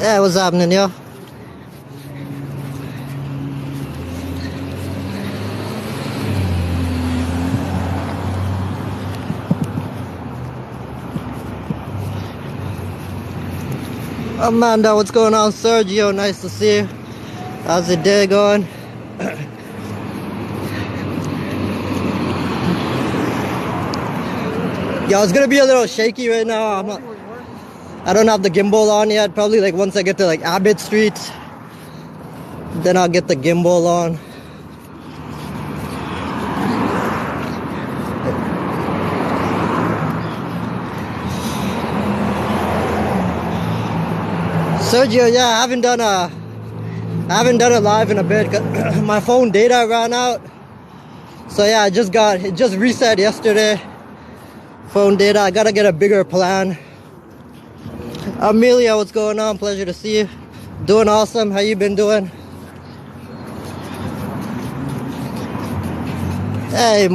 Yeah, what's happening, yo? Amanda, what's going on? Sergio, nice to see you. How's the day going? Yo, it's gonna be a little shaky right now. I don't have the gimbal on yet. Probably like once I get to like Abbott Street, then I'll get the gimbal on. Sergio, yeah, I haven't done it live in a bit. My phone data ran out. So yeah, it just reset yesterday. Phone data, I gotta get a bigger plan. Amelia, what's going on? Pleasure to see you. Doing awesome. How you been doing? Hey,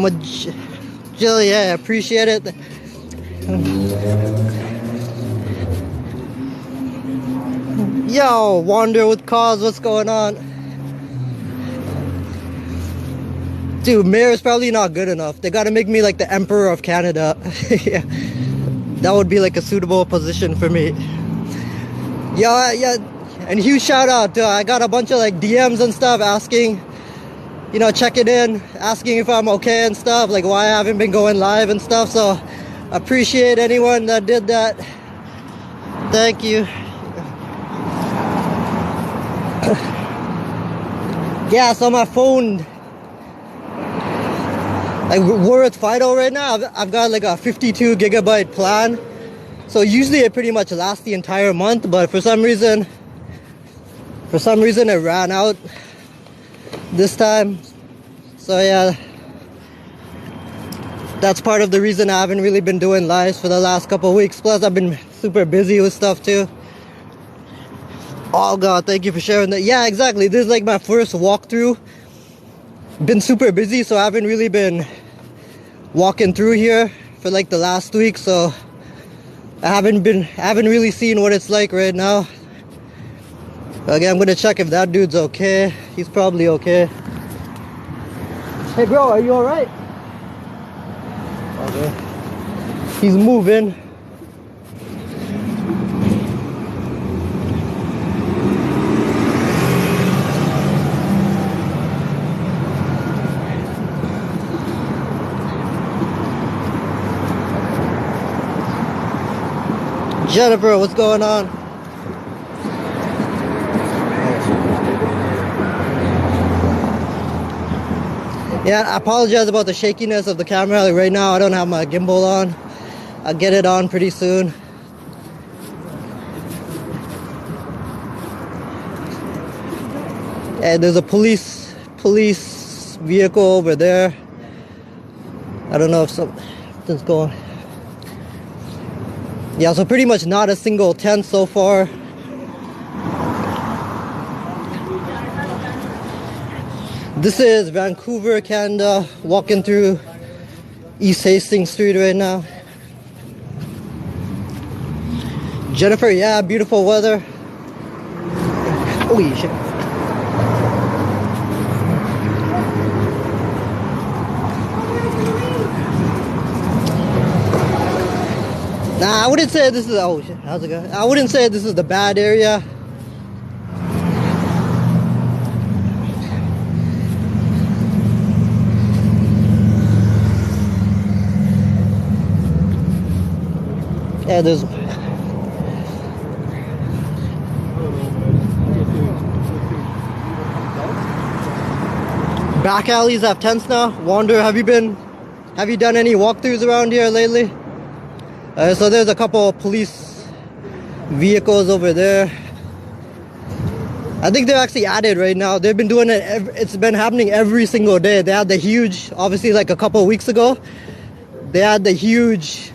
Jill, yeah, appreciate it. Yo, Wander with Cause, what's going on? Dude, mayor is probably not good enough. They gotta make me like the Emperor of Canada. Yeah, that would be like a suitable position for me. Yeah, and huge shout out to, I got a bunch of like DMs and stuff asking, you know, checking in, asking if I'm okay and stuff, like why I haven't been going live and stuff. So appreciate anyone that did that. Thank you. Yeah, so my phone, like we're at Fido right now. I've got like a 52 gigabyte plan. So usually it pretty much lasts the entire month, but for some reason it ran out this time. So yeah, that's part of the reason I haven't really been doing lives for the last couple of weeks. Plus I've been super busy with stuff too. Oh God, thank you for sharing that. Yeah, exactly. This is like my first walkthrough. Been super busy, so I haven't really been walking through here for like the last week. So I haven't really seen what it's like right now. Again, I'm gonna check if that dude's okay. He's probably okay. Hey bro, are you alright? Okay. He's moving. Jennifer, what's going on? Yeah, I apologize about the shakiness of the camera. Like right now, I don't have my gimbal on. I'll get it on pretty soon. And there's a police vehicle over there. I don't know if something's going. Yeah, so pretty much not a single tent so far. This is Vancouver, Canada, walking through East Hastings Street right now. Jennifer, yeah, beautiful weather. Holy shit. Nah, I wouldn't say this is, oh shit, how's it going? I wouldn't say this is the bad area. Yeah, there's back alleys have tents now. Wander, have you done any walkthroughs around here lately? So there's a couple of police vehicles over there. I think they're actually at it right now. They've been doing it, it's been happening every single day. They had the huge, obviously like a couple of weeks ago, they had the huge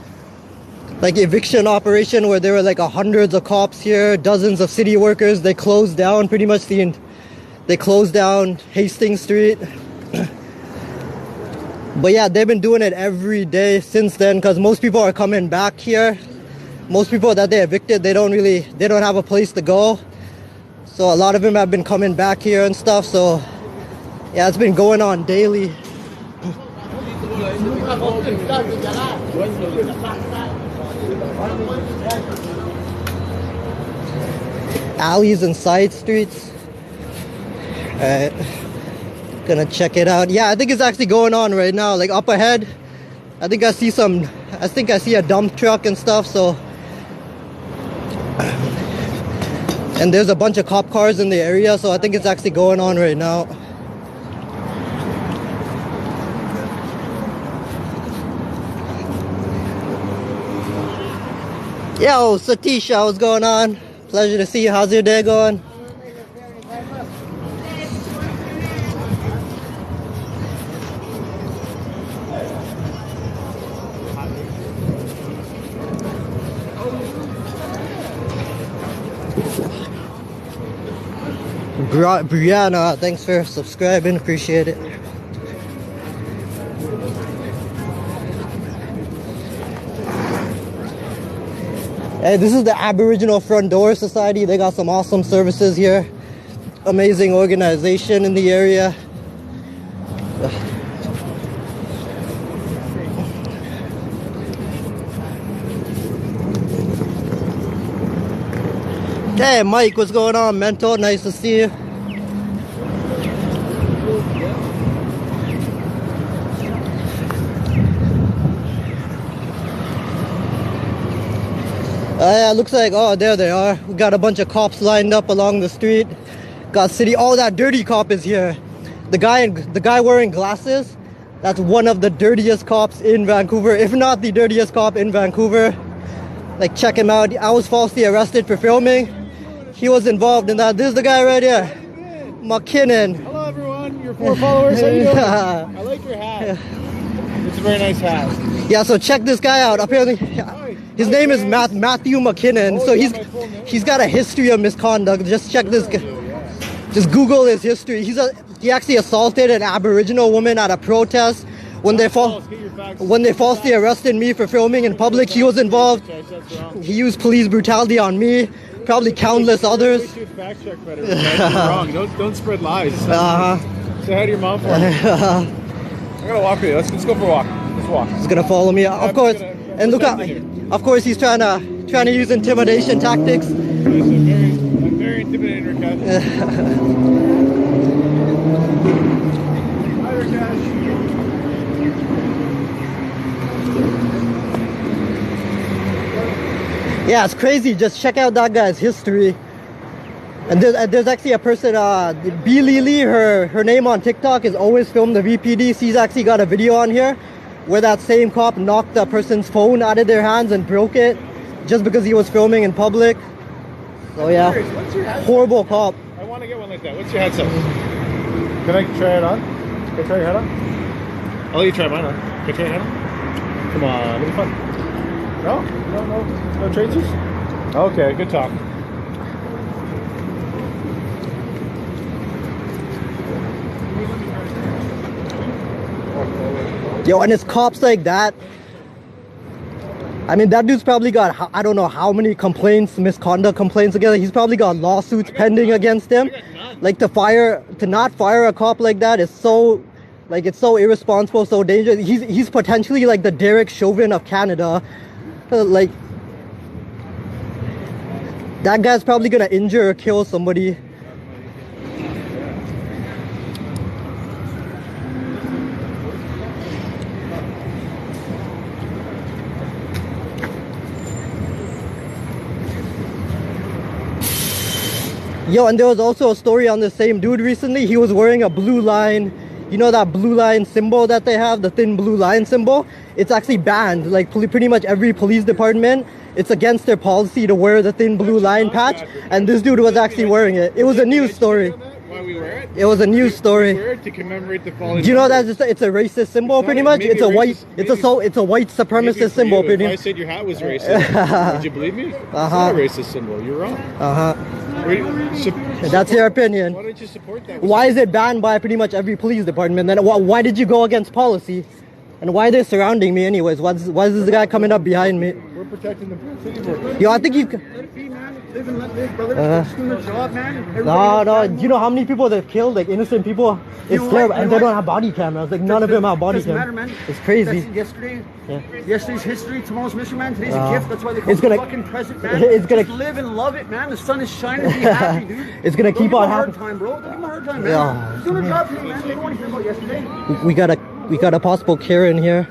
like eviction operation where there were like hundreds of cops here, dozens of city workers. They closed down pretty much they closed down Hastings Street. But yeah, they've been doing it every day since then because most people are coming back here most people that they evicted, they don't have a place to go. So a lot of them have been coming back here and stuff. So yeah, it's been going on daily. Alleys and side streets. Alright, gonna check it out. Yeah, I think it's actually going on right now. Like up ahead, I think I see a dump truck and stuff. So, and there's a bunch of cop cars in the area, so I think it's actually going on right now. Yo, Satisha, what's going on? Pleasure to see you. How's your day going? Brianna, thanks for subscribing, appreciate it. Hey, this is the Aboriginal Front Door Society. They got some awesome services here. Amazing organization in the area. Hey Mike, what's going on, Mentor? Nice to see you. Yeah, looks like, oh, there they are. We got a bunch of cops lined up along the street. Got city. Oh, that dirty cop is here. The guy wearing glasses. That's one of the dirtiest cops in Vancouver, if not the dirtiest cop in Vancouver. Like, check him out. I was falsely arrested for filming. He was involved in that. This is the guy right here, McKinnon. Hello everyone, your 4 followers. How you doing? I like your hat. It's a very nice hat. Yeah, so check this guy out. Apparently, his name is Matthew McKinnon. So he's got a history of misconduct. Just check this guy. Just Google his history. He actually assaulted an Aboriginal woman at a protest. When they falsely arrested me for filming in public, he was involved. He used police brutality on me. Probably countless others. Fact check better. You're wrong. Don't spread lies. Say hi to your mom for me. I'm gonna walk with you. Let's go for a walk. Let's walk. He's gonna follow me, of course. And look out! Of course, he's trying to use intimidation tactics. I'm very intimidating, Rakesh. Hi, Rakesh. Yeah, it's crazy. Just check out that guy's history. And there's actually a person, B. Lily, her name on TikTok is always filmed the VPD. She's actually got a video on here where that same cop knocked the person's phone out of their hands and broke it just because he was filming in public. So yeah, horrible cop. I want to get one like that. What's your headset? Can I try it on? Can I try your head on? I'll let you try mine on. Can I try your head on? Come on, it'll be fun. No traces? Okay, good talk. Yo, and it's cops like that. I mean, that dude's probably got, I don't know how many complaints, misconduct complaints together. He's probably got lawsuits pending against him. Like, to not fire a cop like that is so, like, it's so irresponsible, so dangerous. He's potentially like the Derek Chauvin of Canada. Like, that guy's probably gonna injure or kill somebody. Yo, and there was also a story on the same dude recently. He was wearing a blue line. You know that blue line symbol that they have, the thin blue line symbol? It's actually banned. Like, pretty much every police department, it's against their policy to wear the thin blue line patch. And this dude was actually wearing it. It was a news story. Why we wear it? It was a news story. We wear it to commemorate the fallen. Do you know that it's a racist symbol, pretty much? It's a white supremacist symbol, pretty much. much. If I said your hat was racist, would you believe me? It's not a racist symbol. You're wrong. That's your opinion. Why don't you support that? Why is it banned by pretty much every police department? Then why did you go against policy? And why are they surrounding me anyways? Why is this guy coming up behind me? We're We're protecting the city, bro. Yo, I think you. Let it be, man. Live and let live, brother. Uh-huh. Just doing their job, man. No. Do you know how many people they've killed? Like innocent people? It's know terrible. what? You And know they don't what? have body cameras. Like none of them have body Doesn't matter, cameras. man. It's crazy. That's yesterday. Yeah. Yesterday's history, tomorrow's mystery, man. Today's Uh, a gift. That's why they call it's it gonna- fucking present, man. it's gonna- Just live and love it, man. The sun is shining. Be happy, dude. It's gonna Don't keep give on them a hard happening. time, bro. Don't give them a hard time, man. Yeah. Just doing their job today, man. They don't want to hear about yesterday. We got a possible Karen here.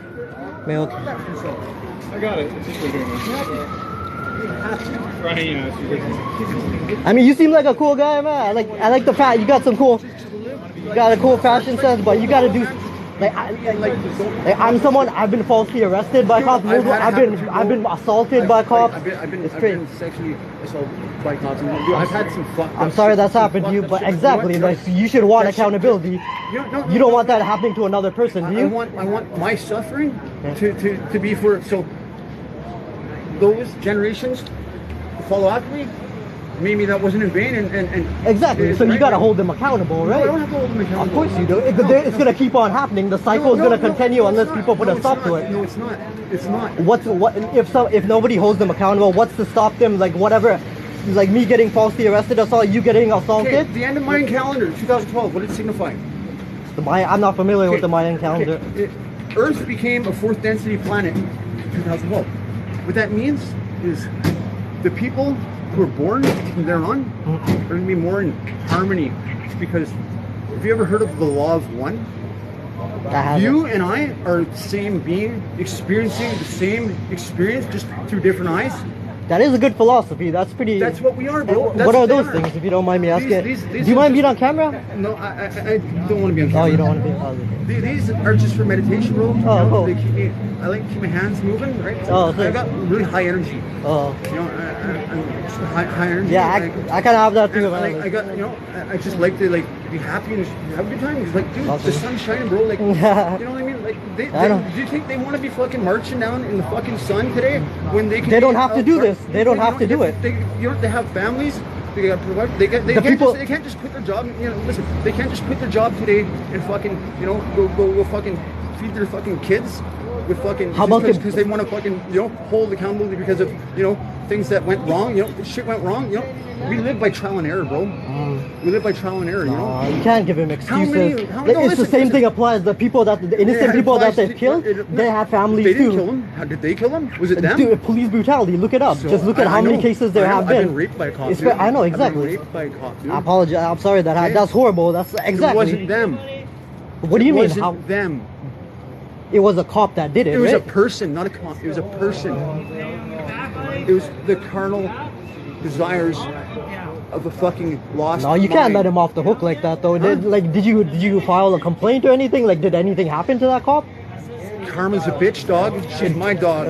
Milk. I got it. It's just right here, man. Right, you know, it's ridiculous. I mean, you seem like a cool guy, man. I like the fact you got some cool. You got a cool fashion sense, but you gotta do. Like I'm someone. I've been falsely arrested by cops. I've been assaulted by cops. I've been sexually assaulted by cops. Dude, I've had some fucked up. I'm sorry that's some happened to you, fucked up but shit. exactly, You know like what? you should want That shit- accountability. No, You don't want that happening to another person, do I you? want my suffering to be for so those generations to follow after me. Maybe that wasn't in vain and Exactly. So you gotta hold them accountable, No, I right? don't have to hold them accountable. Of course you do. It's gonna keep on happening. The cycle is gonna continue unless people put a stop to it. No, it's not. It's not. What if nobody holds them accountable? What's to stop them? Like whatever, like me getting falsely arrested, assault, you getting Okay, assaulted. the end of Mayan calendar, 2012. What did it signify? I'm not familiar with the Mayan Okay, calendar. Earth became a fourth density planet in 2012. What that means is the people who are born from there on are going to be more in harmony. Because have you ever heard of the law of one? You and I are the same being, experiencing the same experience, just through different eyes. That is a good philosophy. That's pretty. That's what we are, bro. That's What are they those things, if you don't mind me asking? These Do you are mind being on just- camera? No, I don't want to be on camera. Oh, you don't want to be on. These are just for meditation, bro. You Oh, know, cool. they keep me, I like to keep my hands moving, right? Oh, I thanks. got really high energy. Oh, You know, I'm just high energy. yeah. I kind of have that too. I Man. I got, you know, I just like to be happy and just have a good time. It's like, dude, Awesome. the sun's shining, bro. Like, you know what I mean? Like, I know. do you think they want to be fucking marching down in the fucking sun today when they can? They don't be have to out do front? this. They don't have to do it. They have families. They got provide. They can't people- just quit their job. You know, listen. They can't just quit their job today and fucking, you know, go fucking feed their fucking kids with fucking. How about because they want to fucking, you know, hold accountability because of, you know, things that went wrong. You know, shit went wrong. You know, we live by trial and error, bro. We live by trial and error. You know. You can't give him excuses. how- Like, no, it's the listen, same listen. thing applies. The people the innocent Yeah, people that applies they've to- killed, they have families They too. didn't kill him. How did they kill him? Was it them? Dude, police brutality. Look it up. So, Just look at I how many know. cases there I know. have I've been. been raped by a cop. It's dude. I know I've been exactly. raped by a cop, dude. I apologize. I'm sorry that Okay. that's horrible. That's exactly. It wasn't them. What do you It mean? wasn't How them. it was a cop that did it? It was right? a person, not a cop. It was a person. It was the carnal desires of a fucking lost. No, you can't mind. let him off the hook like that, though. Huh? Did you file a complaint or anything? Like, did anything happen to that cop? Karma's a bitch, dog. She's my dog.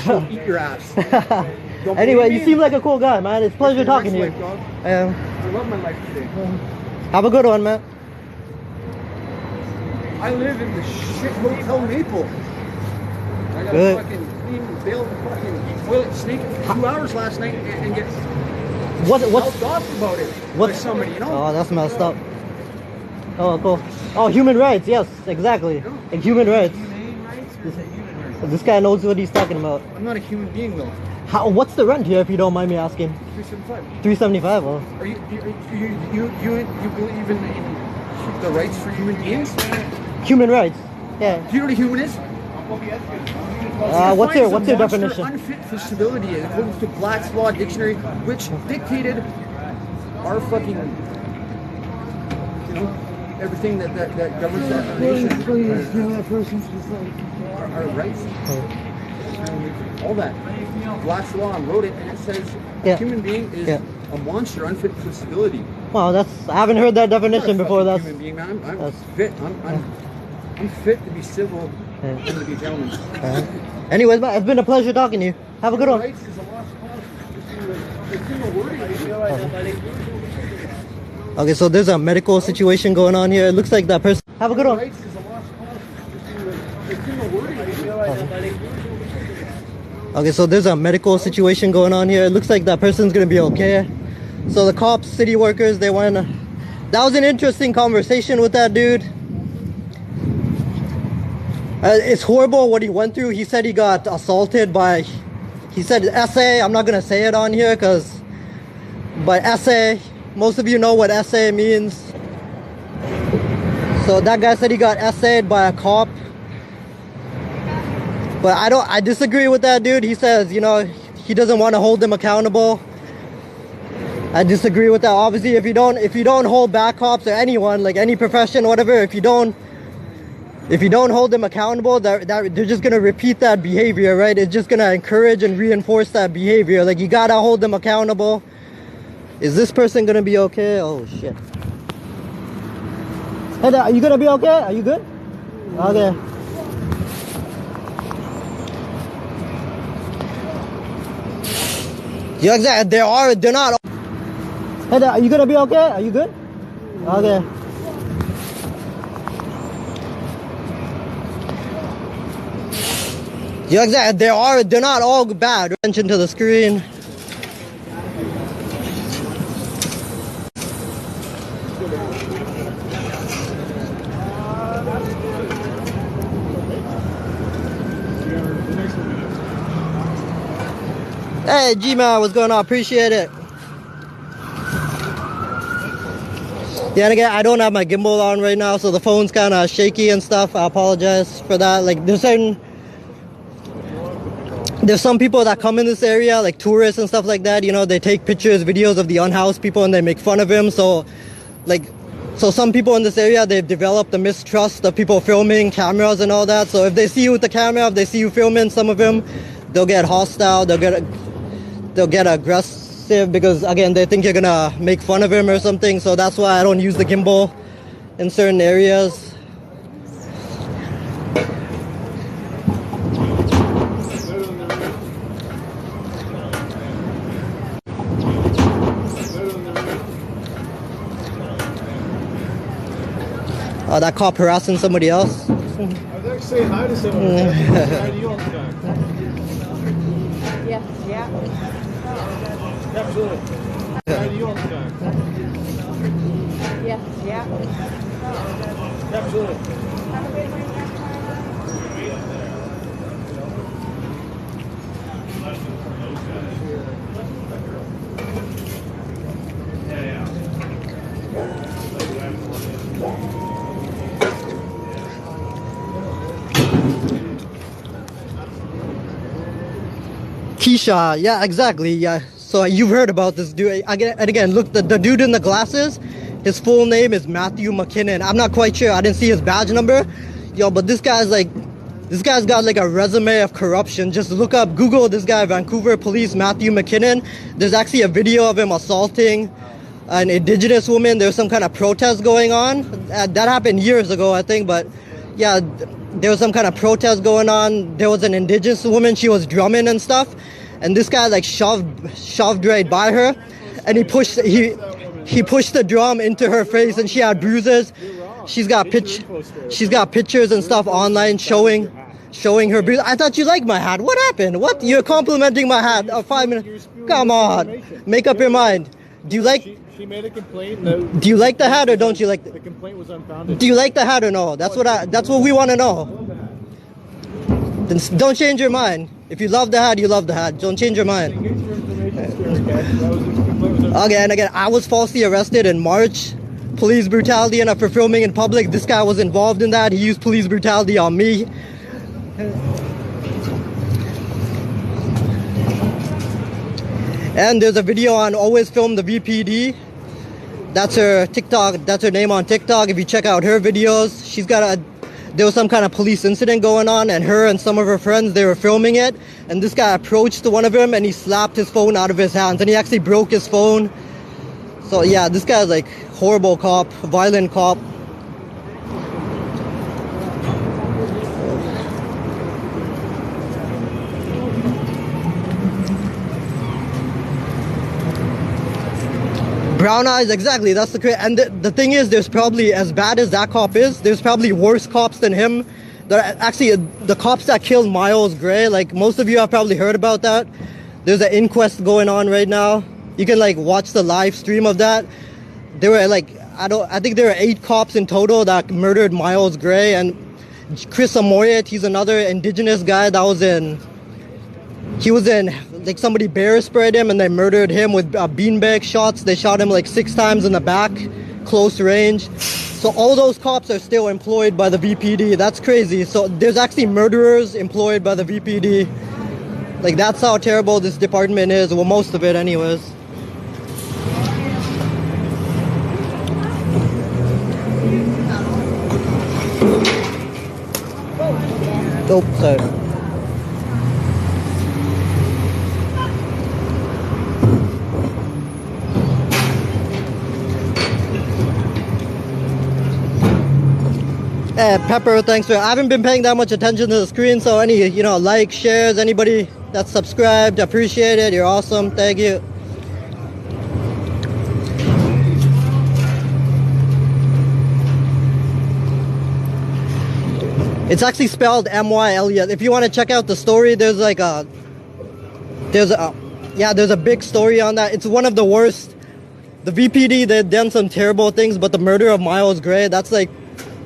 She'll eat your ass. Don't Anyway, believe you me? seem like a cool guy, man. It's a pleasure talking to you. Life, dog. Um, I love my life today. have a good one, man. I live in the shit Hotel Maple. I got Good. a fucking clean bail fucking toilet snake 2 hours last night and get What's helped off about it by what's somebody, you know? Oh, that's messed up. Oh, cool. Oh, human rights. Yes, exactly. Like human rights. This guy knows what he's talking about. I'm not a human being though. What's the rent here, if you don't mind me asking? 375. 375. Oh. Are you believe in the rights for human beings? Human rights. Yeah. Do you know what a human is? What's your Defines a monster definition? Unfit for civility, according to Black's Law Dictionary, which dictated our fucking, you know, everything that governs our nation. Our rights. All that. Black's Law wrote it, and it says Yeah. a human being is Yeah. a monster unfit for civility. Wow, I haven't heard that I'm not a definition before. fucking That's human being, man. I'm that's- fit. I'm fit to be civil Yeah. and to be a gentleman. Anyways, man, it's been a pleasure talking to you. Have a good one. Rights is a lost cause. It's in the wording. Okay, so there's a medical situation going on here. It looks like that person. Have a good one. Rights is a lost cause. It's in the wording. Okay, so there's a medical situation going on here. It looks like that person's gonna be okay. So the cops, city workers, they went. That was an interesting conversation with that dude. It's horrible what he went through. He said he got assaulted by He said SA. I'm not gonna say it on here but SA, most of you know what SA means. So that guy said he got SA'd by a cop. But I disagree with that dude. He says, you know, he doesn't want to hold them accountable. I disagree with that. Obviously, if you don't hold back cops or anyone, like any profession, whatever, if you don't hold them accountable, they're just gonna repeat that behavior, right? It's just gonna encourage and reinforce that behavior. Like, you gotta hold them accountable. Is this person gonna be okay? Oh shit. Hey, are you gonna be okay? Are you good? Okay. Yeah, exactly. They're not. Hey, are you gonna be okay? Are you good? Okay. Yeah, exactly. They're not all bad. Attention to the screen. Hey, G-Man, what's going on? Appreciate it. Yeah, and again, I don't have my gimbal on right now, so the phone's kind of shaky and stuff. I apologize for that. Like, there's some people that come in this area, like tourists and stuff like that, you know, they take pictures, videos of the unhoused people and they make fun of him. So some people in this area, they've developed a mistrust of people filming, cameras and all that. So if they see you with the camera, if they see you filming some of them, they'll get hostile, they'll get aggressive because, again, they think you're gonna make fun of him or something. So that's why I don't use the gimbal in certain areas. That cop harassing somebody else. I was actually saying hi to someone. Hi to you all the time. Yeah. Absolutely. Hi to you all the time. Yeah. Absolutely. Keisha, yeah, exactly, yeah. So you've heard about this dude. Again, look, the dude in the glasses, his full name is Matthew McKinnon. I'm not quite sure. I didn't see his badge number. Yo, but this guy's got like a resume of corruption. Just look up, Google this guy, Vancouver police, Matthew McKinnon. There's actually a video of him assaulting an indigenous woman. There's some kind of protest going on. That happened years ago, I think, but yeah, there was some kind of protest going on. There was an indigenous woman, she was drumming and stuff, and this guy like shoved right by her, and he pushed the drum into her face, and she had bruises. She's got pictures and stuff online showing her bruises. I thought you liked my hat. What happened? What? You're complimenting my hat? 5 minutes? Come on, make up your mind. Do you like? She made a complaint. Do you like the hat or don't you like the complaint was unfounded? Do you like the hat or no? That's what we want to know. Then don't change your mind. If you love the hat, you love the hat. Don't change your mind. Again, I was falsely arrested in March. Police brutality, and for filming in public. This guy was involved in that. He used police brutality on me. And there's a video on Always Film the VPD. That's her TikTok. That's her name on TikTok. If you check out her videos, there was some kind of police incident going on, and her and some of her friends, they were filming it, and this guy approached one of them and he slapped his phone out of his hands, and he actually broke his phone. So yeah, this guy's like horrible cop, violent cop. Brown eyes, exactly, that's the and the thing is, there's probably, as bad as that cop is, there's probably worse cops than him. Actually, the cops that killed Miles Gray, like most of you have probably heard about that. There's an inquest going on right now. You can like watch the live stream of that. There were like, I think there were 8 cops in total that murdered Miles Gray, and Chris Amoyet, he's another indigenous guy that was in He was in, like somebody bear sprayed him and they murdered him with beanbag shots. They shot him like 6 times in the back, close range. So all those cops are still employed by the VPD. That's crazy. So there's actually murderers employed by the VPD. Like, that's how terrible this department is. Well, most of it anyways. Oh, sorry. Pepper, thanks for... I haven't been paying that much attention to the screen, so any, you know, likes, shares, anybody that's subscribed, appreciate it. You're awesome. Thank you. It's actually spelled M-Y-L-E-S. If you want to check out the story, there's like a... There's a big story on that. It's one of the worst. The VPD, they've done some terrible things, but the murder of Miles Gray, that's like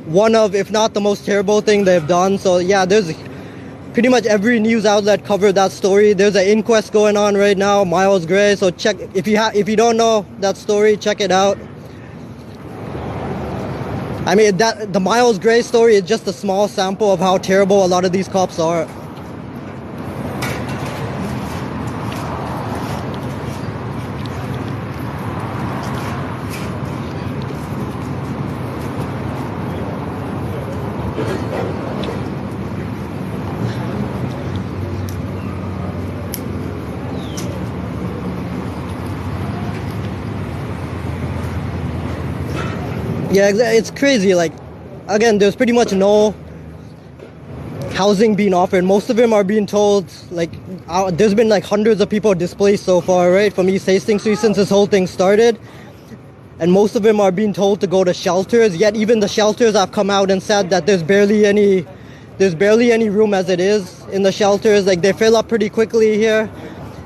one of, if not the most terrible thing they've done. So yeah, there's pretty much every news outlet covered that story. There's an inquest going on right now, Miles Gray. So check, if you don't know that story, check it out. I mean, the Miles Gray story is just a small sample of how terrible a lot of these cops are. Yeah, it's crazy. Like, again, there's pretty much no housing being offered. Most of them are being told, like, there's been like hundreds of people displaced so far, right, from East Hastings Street since this whole thing started. And most of them are being told to go to shelters, yet even the shelters have come out and said that there's barely any room as it is in the shelters. Like, they fill up pretty quickly here.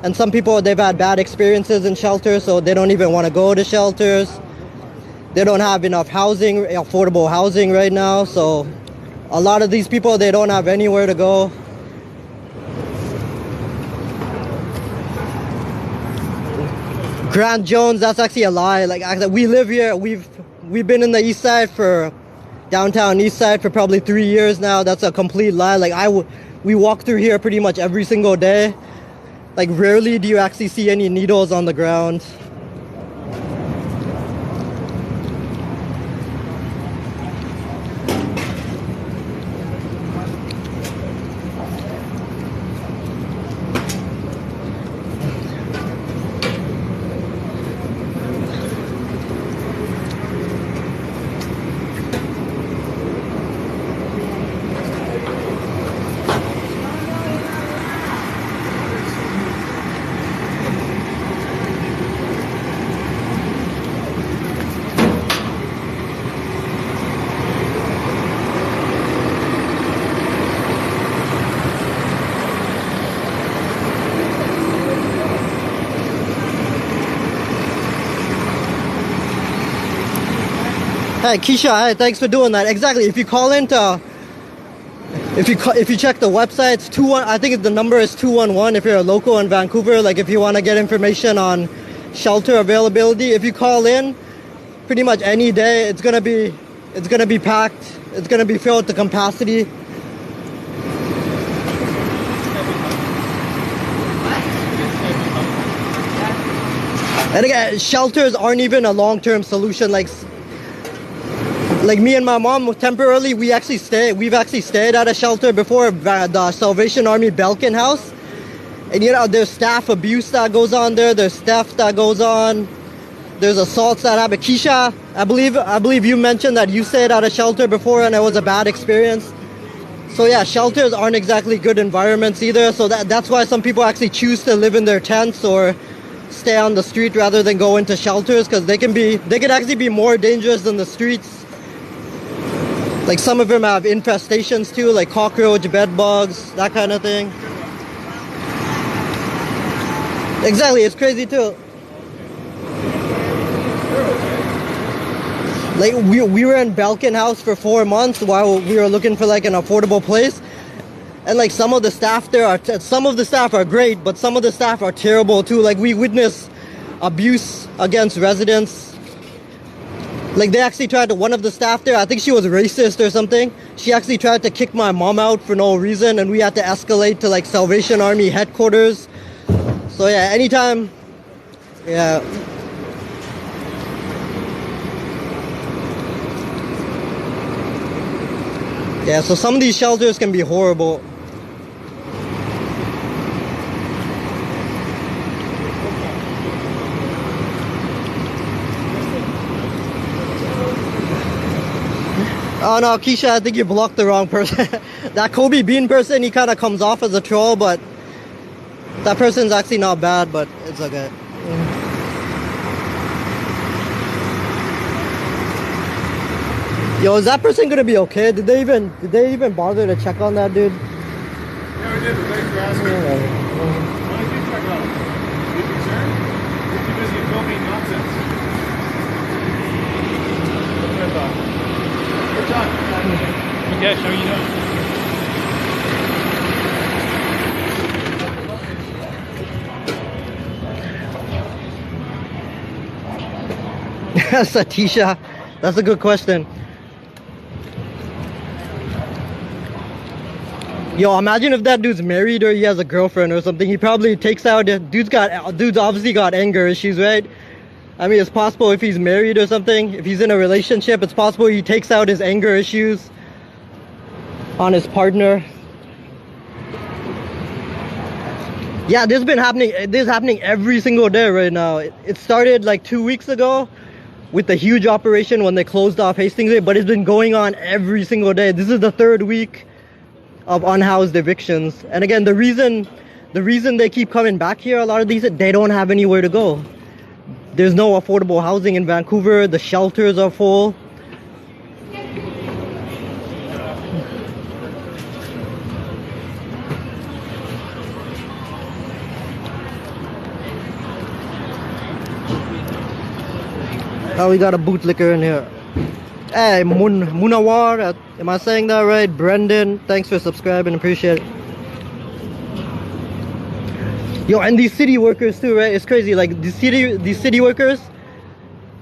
And some people, they've had bad experiences in shelters, so they don't even want to go to shelters. They don't have enough housing, affordable housing right now, so a lot of these people, they don't have anywhere to go. Grant Jones, that's actually a lie. Like, we live here, we've been in the east side downtown east side for probably 3 years now. That's a complete lie. Like, we walk through here pretty much every single day. Like, rarely do you actually see any needles on the ground. Hey Keisha, hey, thanks for doing that. Exactly. If you call into, if you check the website, it's I think the number is 211 if you're a local in Vancouver. Like, if you want to get information on shelter availability, if you call in, pretty much any day, it's gonna be packed. It's gonna be filled to capacity. And again, shelters aren't even a long-term solution. Like me and my mom, temporarily, we've actually stayed at a shelter before, the Salvation Army Belkin House. And you know, there's staff abuse that goes on there, there's theft that goes on, there's assaults that happen. Keisha, I believe you mentioned that you stayed at a shelter before and it was a bad experience. So yeah, shelters aren't exactly good environments either. So that's why some people actually choose to live in their tents or stay on the street rather than go into shelters, because they can actually be more dangerous than the streets. Like, some of them have infestations too, like cockroach, bed bugs, that kind of thing. Exactly, it's crazy too. Like, we were in Belkin House for 4 months while we were looking for like an affordable place. And like some of the staff there are, some of the staff are great, but some of the staff are terrible too. Like we witnessed abuse against residents. Like they actually tried to, one of the staff there, I think she was racist or something. She actually tried to kick my mom out for no reason, and we had to escalate to like Salvation Army headquarters. So yeah, anytime, yeah. Yeah, so some of these shelters can be horrible. Oh no, Keisha, I think you blocked the wrong person. That Kobe Bean person, he kind of comes off as a troll, but that person's actually not bad, but it's okay. Yo, is that person gonna be okay? Did they even bother to check on that dude? Yeah, we did, but thanks for asking. Why did you check on him? You concerned? It's because you're filming nonsense. That's what I thought. Good job. Okay, how are you doing? Satisha, that's a good question. Yo, imagine if that dude's married or he has a girlfriend or something. He probably takes out, dude's obviously got anger issues, right? I mean, it's possible if he's married or something, if he's in a relationship, it's possible he takes out his anger issues on his partner. Yeah, this is happening every single day right now. It started like 2 weeks ago with the huge operation when they closed off Hastings, but it's been going on every single day. This is the 3rd week of unhoused evictions. And again, the reason they keep coming back here, a lot of these, they don't have anywhere to go. There's no affordable housing in Vancouver. The shelters are full. Oh, we got a bootlicker in here. Hey, Munawar, am I saying that right? Brendan, thanks for subscribing, appreciate it. Yo, and these city workers too, right? It's crazy, like these city workers,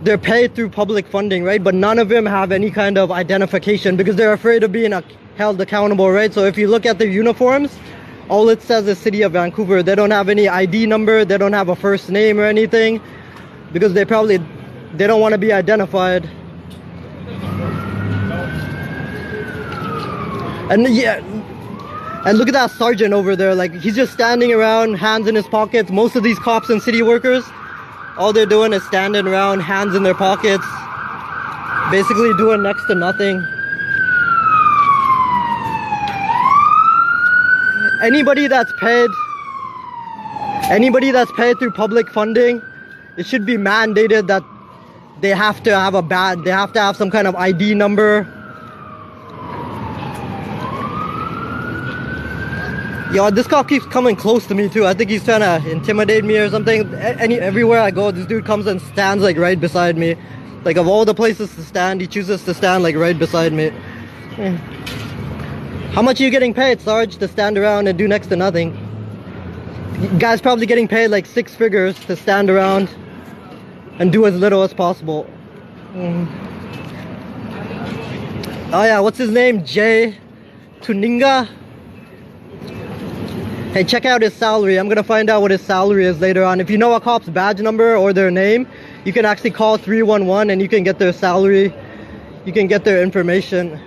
they're paid through public funding, right? But none of them have any kind of identification because they're afraid of being held accountable, right? So if you look at their uniforms, all it says is City of Vancouver. They don't have any ID number, they don't have a first name or anything because they don't want to be identified. And yeah, and look at that sergeant over there, like he's just standing around, hands in his pockets. Most of these cops and city workers, all they're doing is standing around, hands in their pockets, basically doing next to nothing. Anybody that's paid through public funding, it should be mandated that they have to have some kind of ID number. Yo, this cop keeps coming close to me too. I think he's trying to intimidate me or something. Everywhere I go, this dude comes and stands like right beside me. Like of all the places to stand, he chooses to stand like right beside me. How much are you getting paid, Sarge, to stand around and do next to nothing? Guy's probably getting paid like 6 figures to stand around and do as little as possible. Oh yeah, what's his name? Jay Tuninga? Hey, check out his salary. I'm gonna find out what his salary is later on. If you know a cop's badge number or their name, you can actually call 311 and you can get their salary. You can get their information.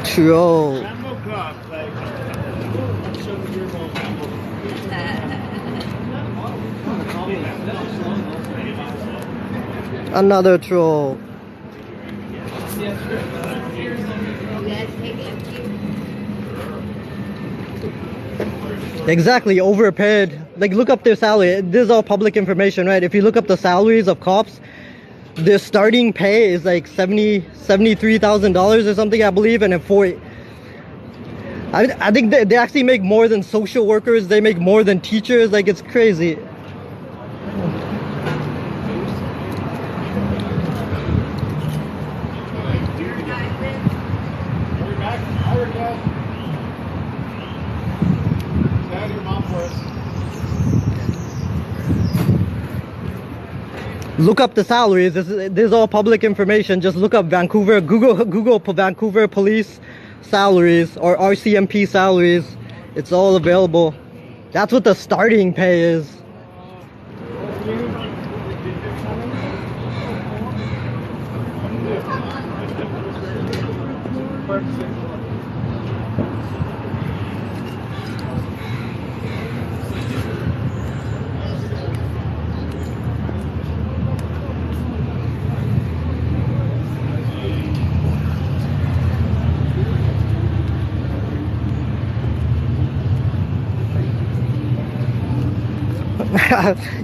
Troll. Another troll. Exactly, overpaid. Like, look up their salary. This is all public information, right? If you look up the salaries of cops, their starting pay is like $73,000 or something, I believe, and I think they actually make more than social workers. They make more than teachers. Like, it's crazy. Look up the salaries. This is all public information. Just look up Vancouver, Google Vancouver police salaries or RCMP salaries. It's all available. That's what the starting pay is.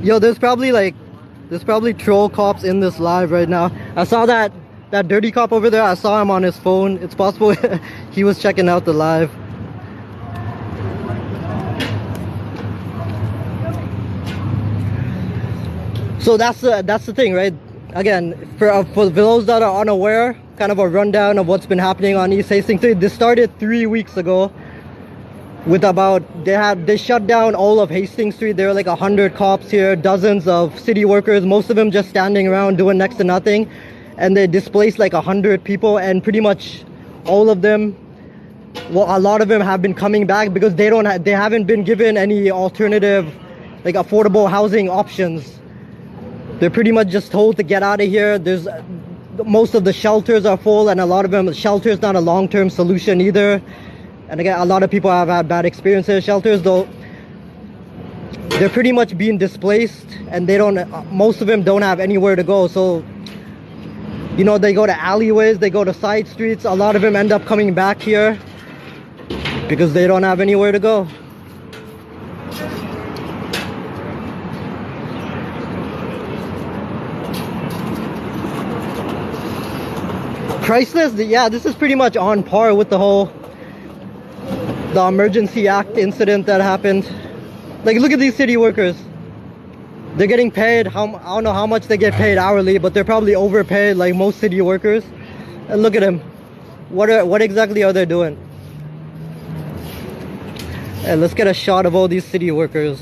Yo, there's probably troll cops in this live right now. I saw that dirty cop over there. I saw him on his phone. It's possible he was checking out the live. So that's the thing, right? Again, for those that are unaware, kind of a rundown of what's been happening on East Hastings Street. This started 3 weeks ago. With they shut down all of Hastings Street. There were like 100 cops here, dozens of city workers, most of them just standing around doing next to nothing, and they displaced like 100 people, and pretty much all of them, well, a lot of them have been coming back because they haven't been given any alternative, like affordable housing options. They're pretty much just told to get out of here. Most of the shelters are full, and a lot of them, shelter's not a long-term solution either. And again, a lot of people have had bad experiences in shelters, though they're pretty much being displaced, and most of them don't have anywhere to go. So, you know, they go to alleyways, they go to side streets. A lot of them end up coming back here because they don't have anywhere to go. Priceless, yeah, this is pretty much on par with the Emergency Act incident that happened. Like, look at these city workers. They're getting paid, I don't know how much they get paid hourly, but they're probably overpaid like most city workers. And look at them. What exactly are they doing? And let's get a shot of all these city workers.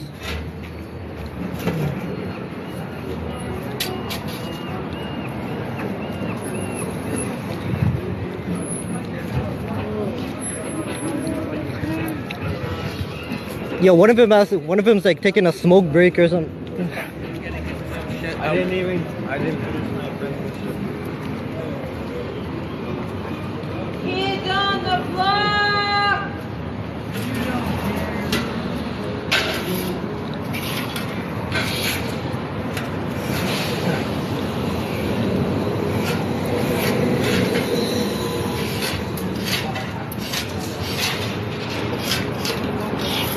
Yo, one of them's like taking a smoke break or something. I didn't. Kids on the block!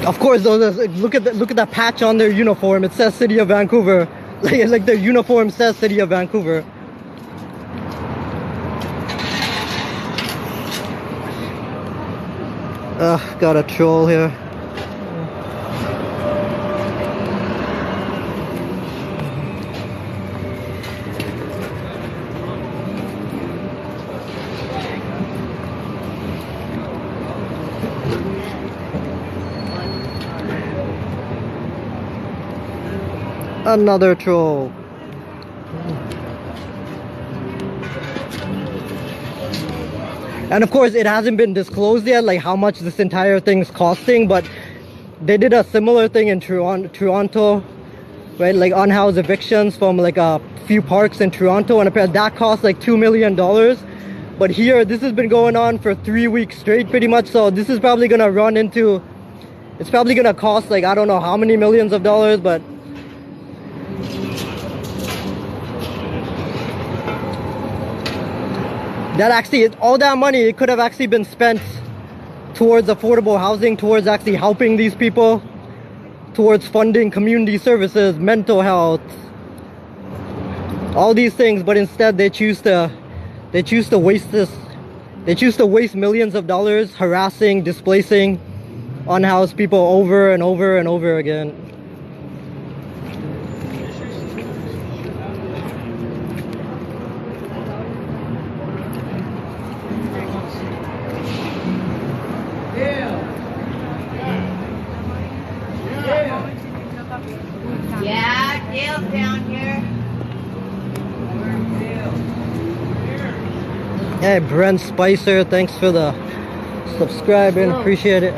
Of course, look at that patch on their uniform. It says City of Vancouver. Like their uniform says City of Vancouver. Got a troll here. Another troll. And of course, it hasn't been disclosed yet, like how much this entire thing's costing, but they did a similar thing in Toronto, right? Like unhoused evictions from like a few parks in Toronto, and that cost like $2 million. But here, this has been going on for 3 weeks straight, pretty much. So this is probably gonna it's probably gonna cost like, I don't know how many millions of dollars, but that actually, all that money, it could have actually been spent towards affordable housing, towards actually helping these people, towards funding community services, mental health, all these things. But instead, they choose to waste this. They choose to waste millions of dollars harassing, displacing unhoused people over and over and over again. Yeah, Gail's down here. Hey, Brent Spicer, thanks for the subscribing. Appreciate it.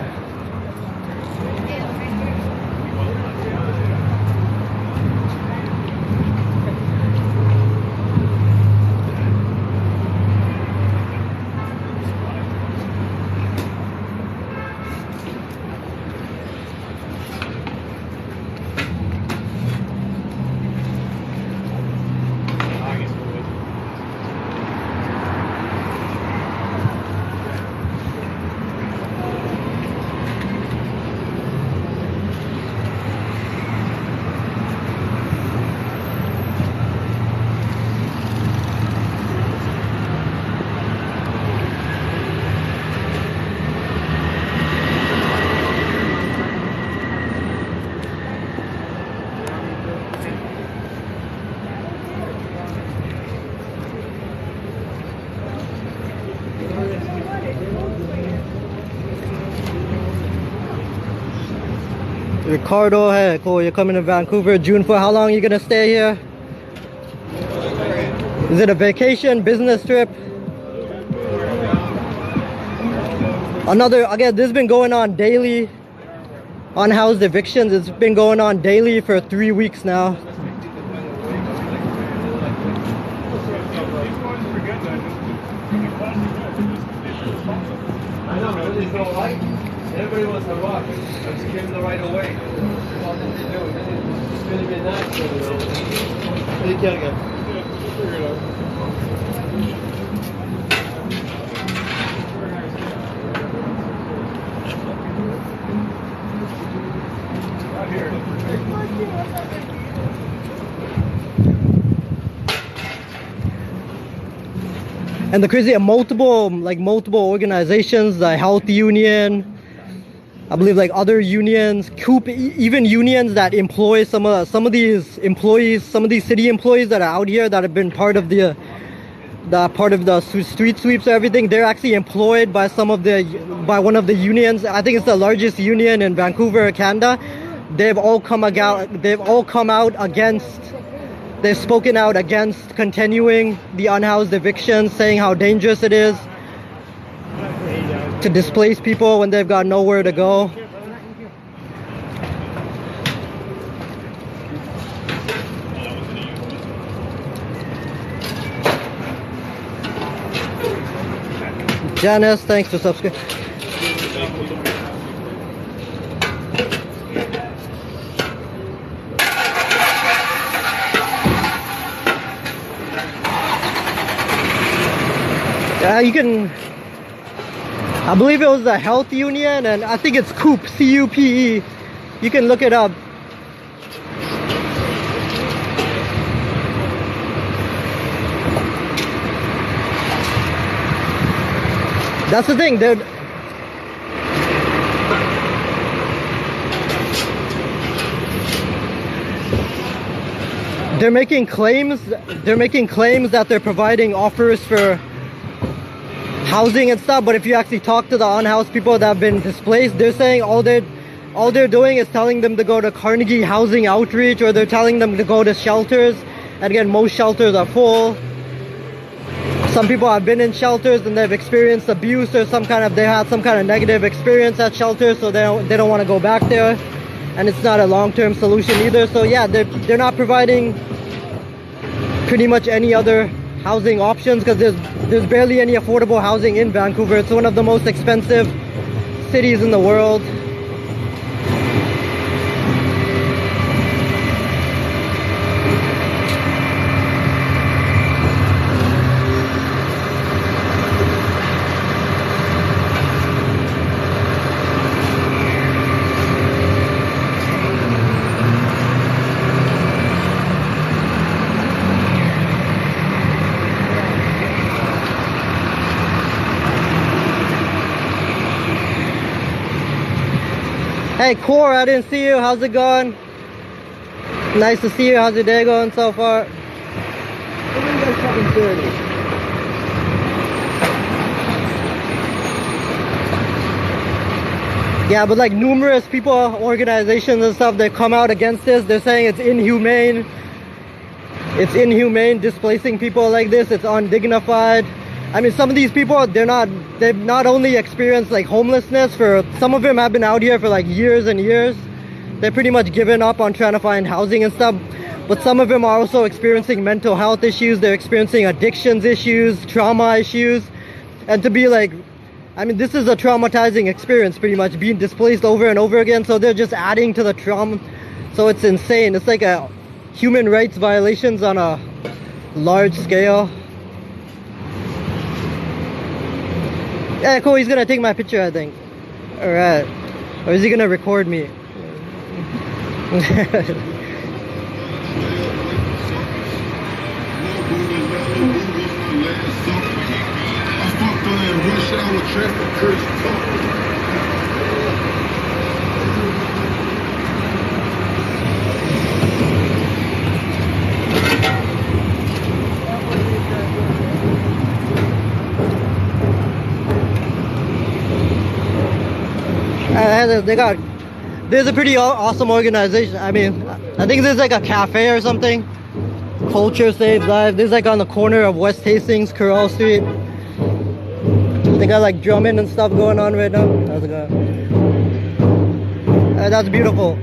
Ricardo, hey, cool. You're coming to Vancouver June for how long are you gonna stay here? Is it a vacation, business trip? Again, this has been going on daily. Unhoused evictions, it's been going on daily for 3 weeks now. I know, but there's no light. Everybody wants to walk. I just came the right away. It's gonna be nice. Take care again. Figure it out. And the crazy, multiple organizations, the Health Union, I believe like other unions, COOP, even unions that employ some of these employees, some of these city employees that are out here that have been part of the street sweeps or everything. They're actually employed by one of the unions. I think it's the largest union in Vancouver, Canada. They've spoken out against continuing the unhoused evictions, saying how dangerous it is to displace people when they've got nowhere to go. Janice, thanks for subscribing. You can, I believe it was the Health Union, and I think it's COOP, C-U-P-E. You can look it up. That's the thing, they're making claims that they're providing offers for housing and stuff, but if you actually talk to the unhoused people that have been displaced, they're saying all they're doing is telling them to go to Carnegie Housing Outreach, or they're telling them to go to shelters. And again, most shelters are full. Some people have been in shelters and they've experienced abuse or they had some kind of negative experience at shelters, so they don't want to go back there, and it's not a long-term solution either. So yeah, they're not providing pretty much any other housing options, because there's barely any affordable housing in Vancouver. It's one of the most expensive cities in the world. Hey Core, I didn't see you. How's it going? Nice to see you. How's your day going so far? Yeah, but like numerous people, organizations and stuff, they come out against this. They're saying it's inhumane. It's inhumane displacing people like this. It's undignified. I mean, some of these people, they've not only experienced like homelessness, for some of them have been out here for like years and years. They're pretty much given up on trying to find housing and stuff. But some of them are also experiencing mental health issues. They're experiencing addictions issues, trauma issues. And to be like, I mean, this is a traumatizing experience, pretty much, being displaced over and over again. So they're just adding to the trauma. So it's insane. It's like a human rights violations on a large scale. Yeah, cool. He's gonna take my picture, I think. All right. Or is he gonna record me? There's a pretty awesome organization. I mean, I think there's like a cafe or something. Culture Saves Lives. This is like on the corner of West Hastings, Corral Street. They got like drumming and stuff going on right now. How's it going? That's beautiful.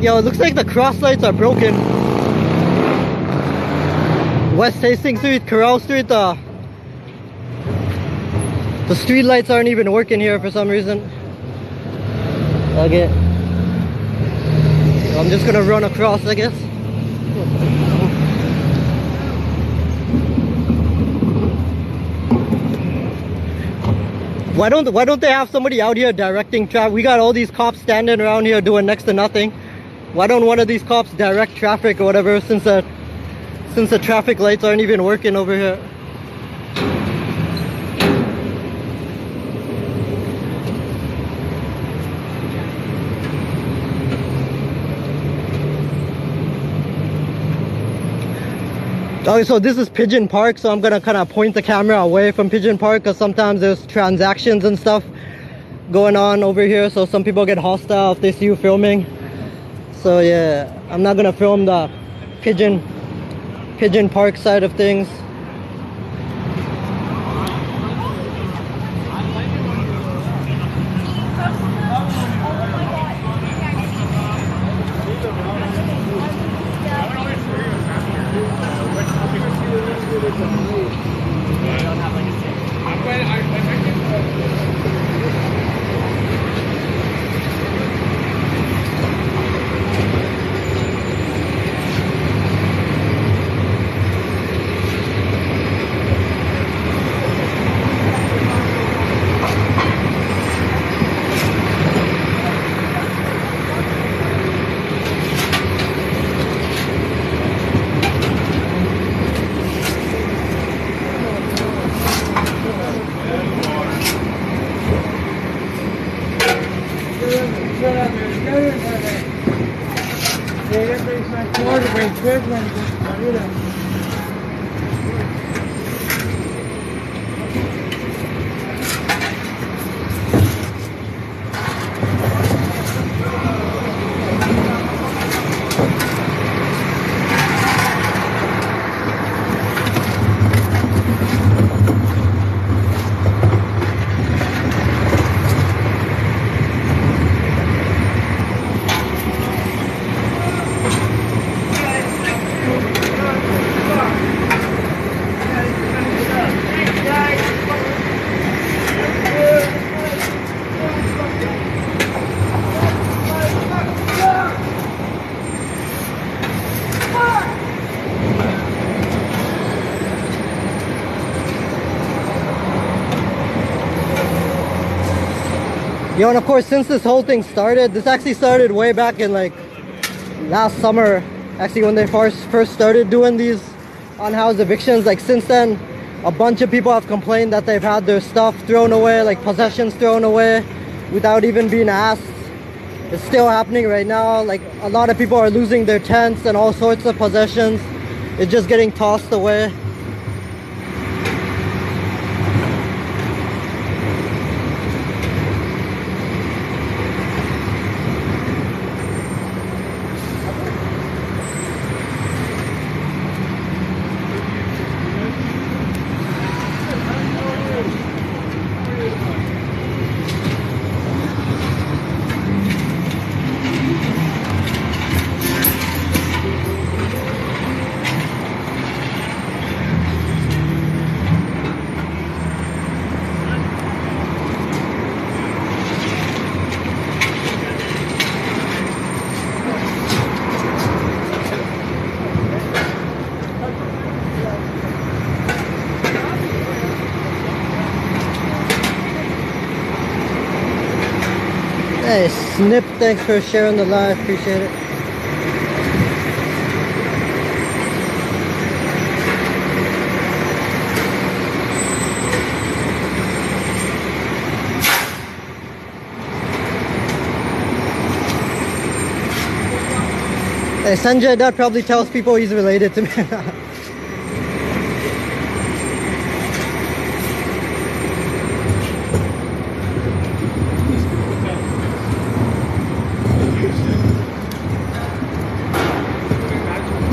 Yo, it looks like the cross lights are broken. West Hastings Street, Corral Street, the street lights aren't even working here for some reason. Okay. So I'm just gonna run across, I guess. Why don't they have somebody out here directing traffic? We got all these cops standing around here doing next to nothing. Why don't one of these cops direct traffic or whatever, since the traffic lights aren't even working over here? Okay, so this is Pigeon Park, so I'm gonna kind of point the camera away from Pigeon Park because sometimes there's transactions and stuff going on over here, so some people get hostile if they see you filming. So yeah, I'm not gonna film the Pigeon Park side of things. Yo, and of course, since this whole thing started, this actually started way back in like last summer. Actually, when they first started doing these unhoused evictions, like since then, a bunch of people have complained that they've had their stuff thrown away, like possessions thrown away, without even being asked. It's still happening right now. Like a lot of people are losing their tents and all sorts of possessions. It's just getting tossed away. Hey, Snip, thanks for sharing the live. Appreciate it. Hey, Sanjay, that probably tells people he's related to me.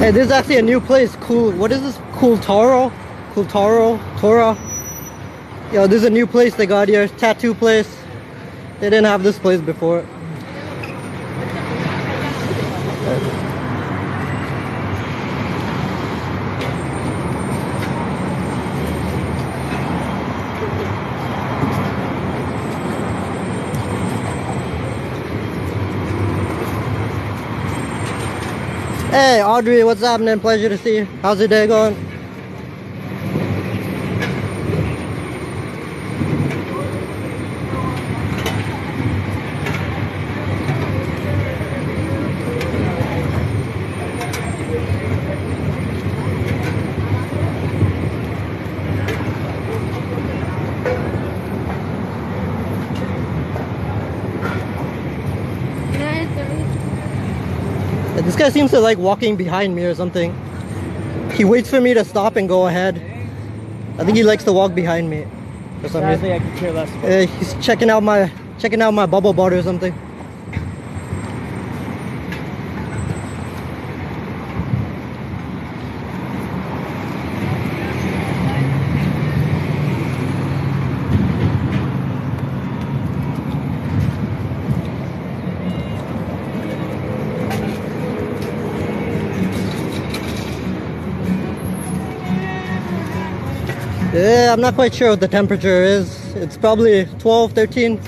Hey, this is actually a new place. Cool. What is this? Kultaro? Tora? Yo, this is a new place they got here. Tattoo place. They didn't have this place before. Hey Audrey, what's happening? Pleasure to see you. How's your day going? This guy seems to like walking behind me or something. He waits for me to stop and go ahead. I think he likes to walk behind me for some reason. I could care less. He's checking out my bubble butt or something. Yeah, I'm not quite sure what the temperature is. It's probably 12, 13.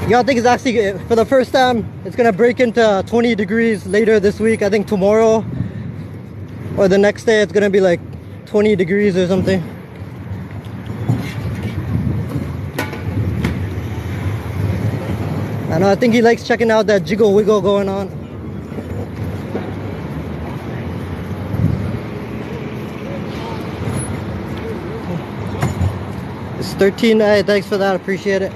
Yeah, I think it's actually, for the first time, it's gonna break into 20 degrees later this week. I think tomorrow or the next day it's gonna be like 20 degrees or something. I know, I think he likes checking out that jiggle wiggle going on. It's 13. Hey, thanks for that. Appreciate it.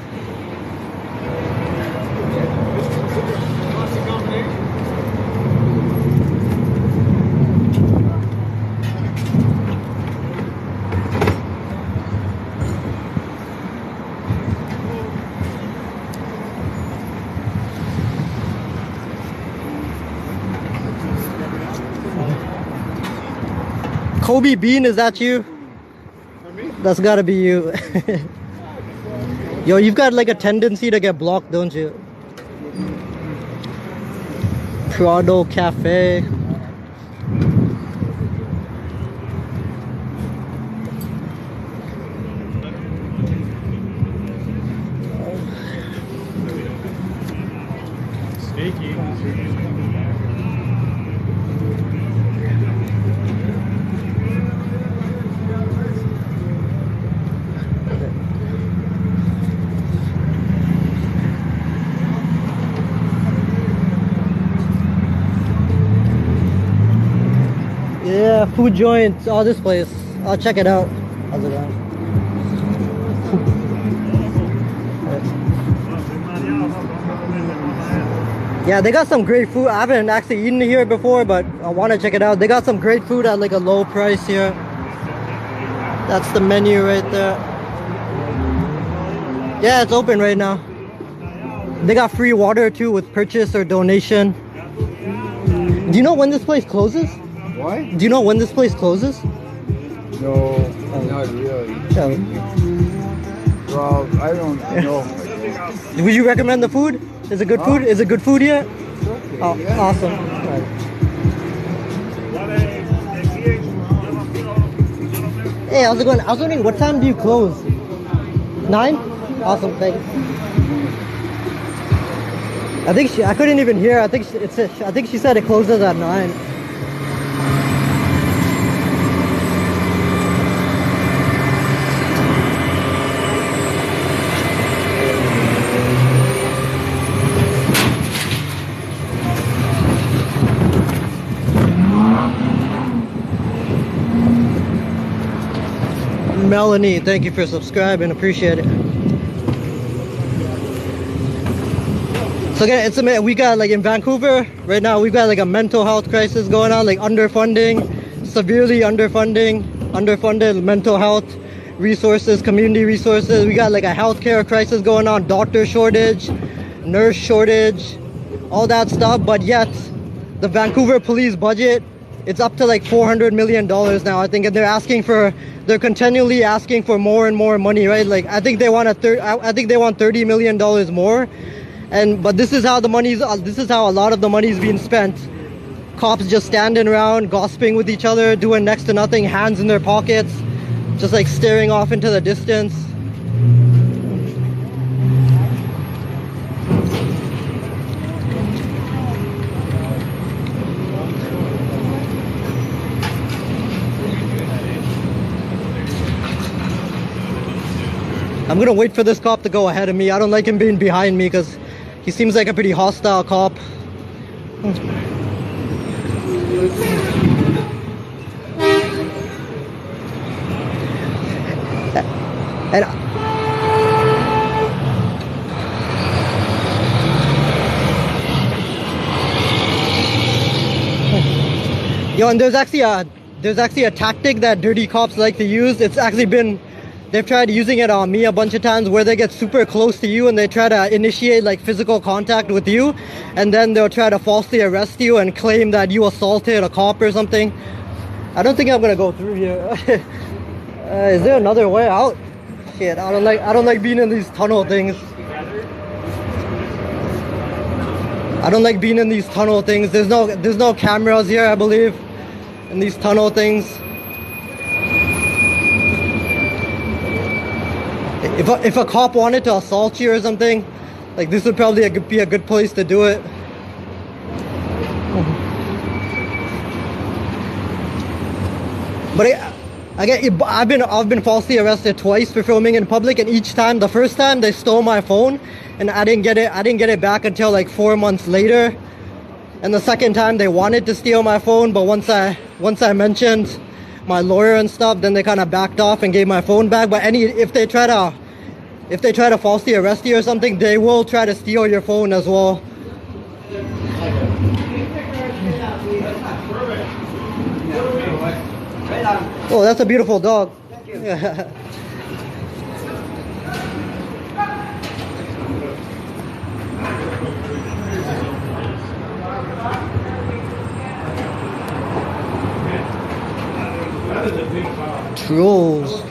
Kobe Bean, is that you? That's gotta be you. Yo, you've got like a tendency to get blocked, don't you? Prado Cafe. food joint. Oh, this place. I'll check it out. How's it going? Yeah, they got some great food. I haven't actually eaten here before, but I want to check it out. They got some great food at like a low price here. That's the menu right there. Yeah, it's open right now. They got free water too with purchase or donation. Do you know when this place closes? What? Do you know when this place closes? No, not really. Yeah. Well, I don't know. Would you recommend the food? Is it good food? Is it good food here? Okay, Oh, yeah. awesome. Right. Hey, how's it going? I was wondering, what time do you close? 9? Awesome, thanks. I couldn't even hear. I think she said it closes at 9. Melanie, thank you for subscribing. Appreciate it. So again, we got like in Vancouver right now, we've got like a mental health crisis going on, like underfunding, severely underfunded mental health resources, community resources. We got like a healthcare crisis going on, doctor shortage, nurse shortage, all that stuff. But yet, the Vancouver police budget, it's up to like $400 million now, I think, and they're continually asking for more and more money, right? Like I think they want $30 million more. But this is how a lot of the money is being spent. Cops just standing around, gossiping with each other, doing next to nothing, hands in their pockets, just like staring off into the distance. I'm gonna wait for this cop to go ahead of me. I don't like him being behind me because he seems like a pretty hostile cop. And there's actually a tactic that dirty cops like to use. They've tried using it on me a bunch of times, where they get super close to you and they try to initiate like physical contact with you, and then they'll try to falsely arrest you and claim that you assaulted a cop or something. I don't think I'm gonna go through here. Is there another way out? Shit, I don't like being in these tunnel things. I don't like being in these tunnel things. There's no cameras here, I believe, in these tunnel things. If a cop wanted to assault you or something, like this would probably be a good place to do it. But I've been falsely arrested twice for filming in public, and each time, the first time they stole my phone, and I didn't get it back until like 4 months later. And the second time they wanted to steal my phone, but once I mentioned my lawyer and stuff, then they kind of backed off and gave my phone back. But if they try to falsely arrest you or something, they will try to steal your phone as well. Oh, that's a beautiful dog. Trolls.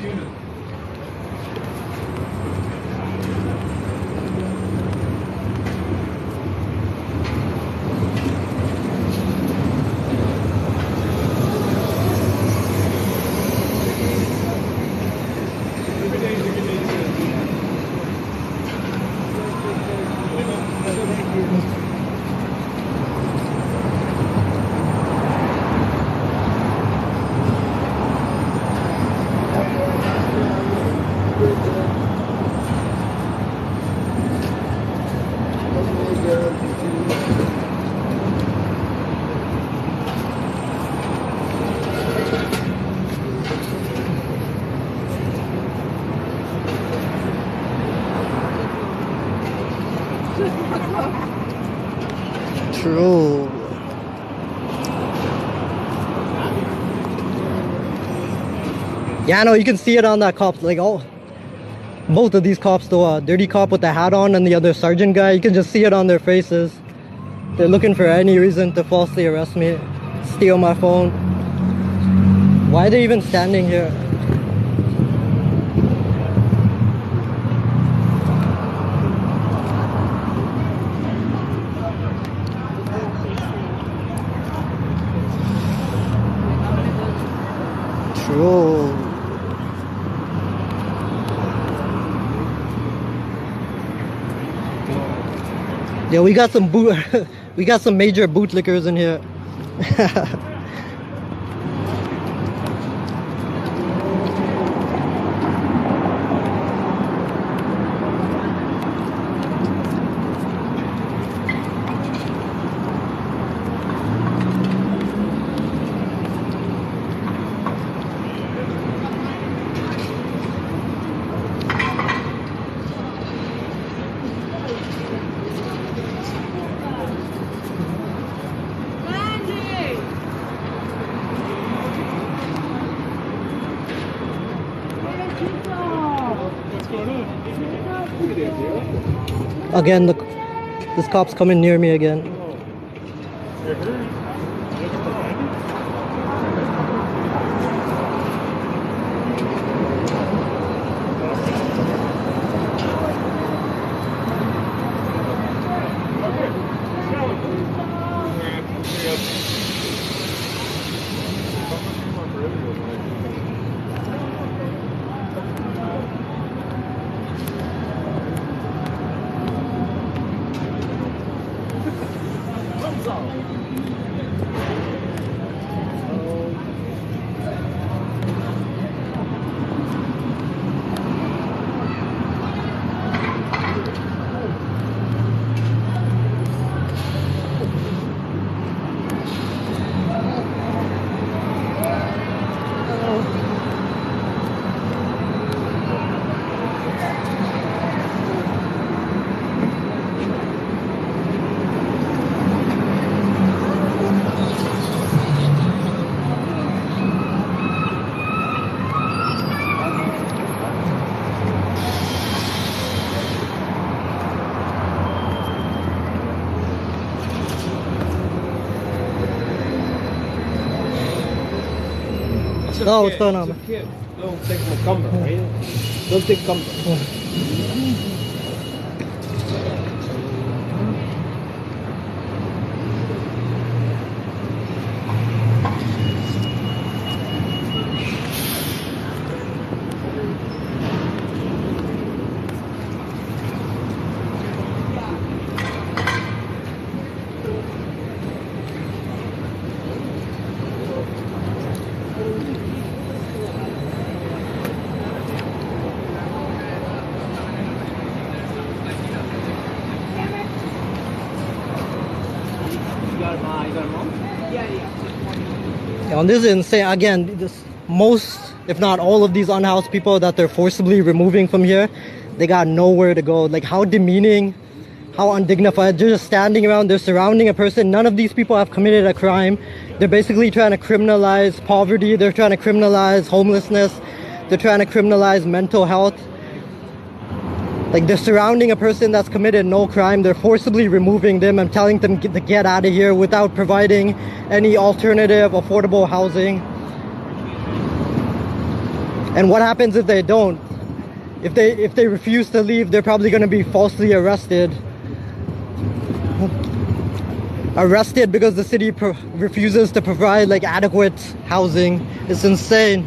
True. Yeah, no, you can see it on that cop. Like, oh, both of these cops, the dirty cop with the hat on and the other sergeant guy, you can just see it on their faces. They're looking for any reason to falsely arrest me, steal my phone. Why are they even standing here? True. Yeah, we got some we got some major bootlickers in here. Again, this cop's coming near me again. Oh, what's going on, man? Kid. Don't take my cumber, right? Don't take cumber. And this is insane. Again, most, if not all of these unhoused people that they're forcibly removing from here, they got nowhere to go. Like, how demeaning, how undignified. They're just standing around, they're surrounding a person. None of these people have committed a crime. They're basically trying to criminalize poverty. They're trying to criminalize homelessness. They're trying to criminalize mental health. Like, they're surrounding a person that's committed no crime. They're forcibly removing them and telling them to get out of here without providing any alternative, affordable housing. And what happens if they don't? If they refuse to leave, they're probably going to be falsely arrested. Arrested because the city refuses to provide like adequate housing. It's insane.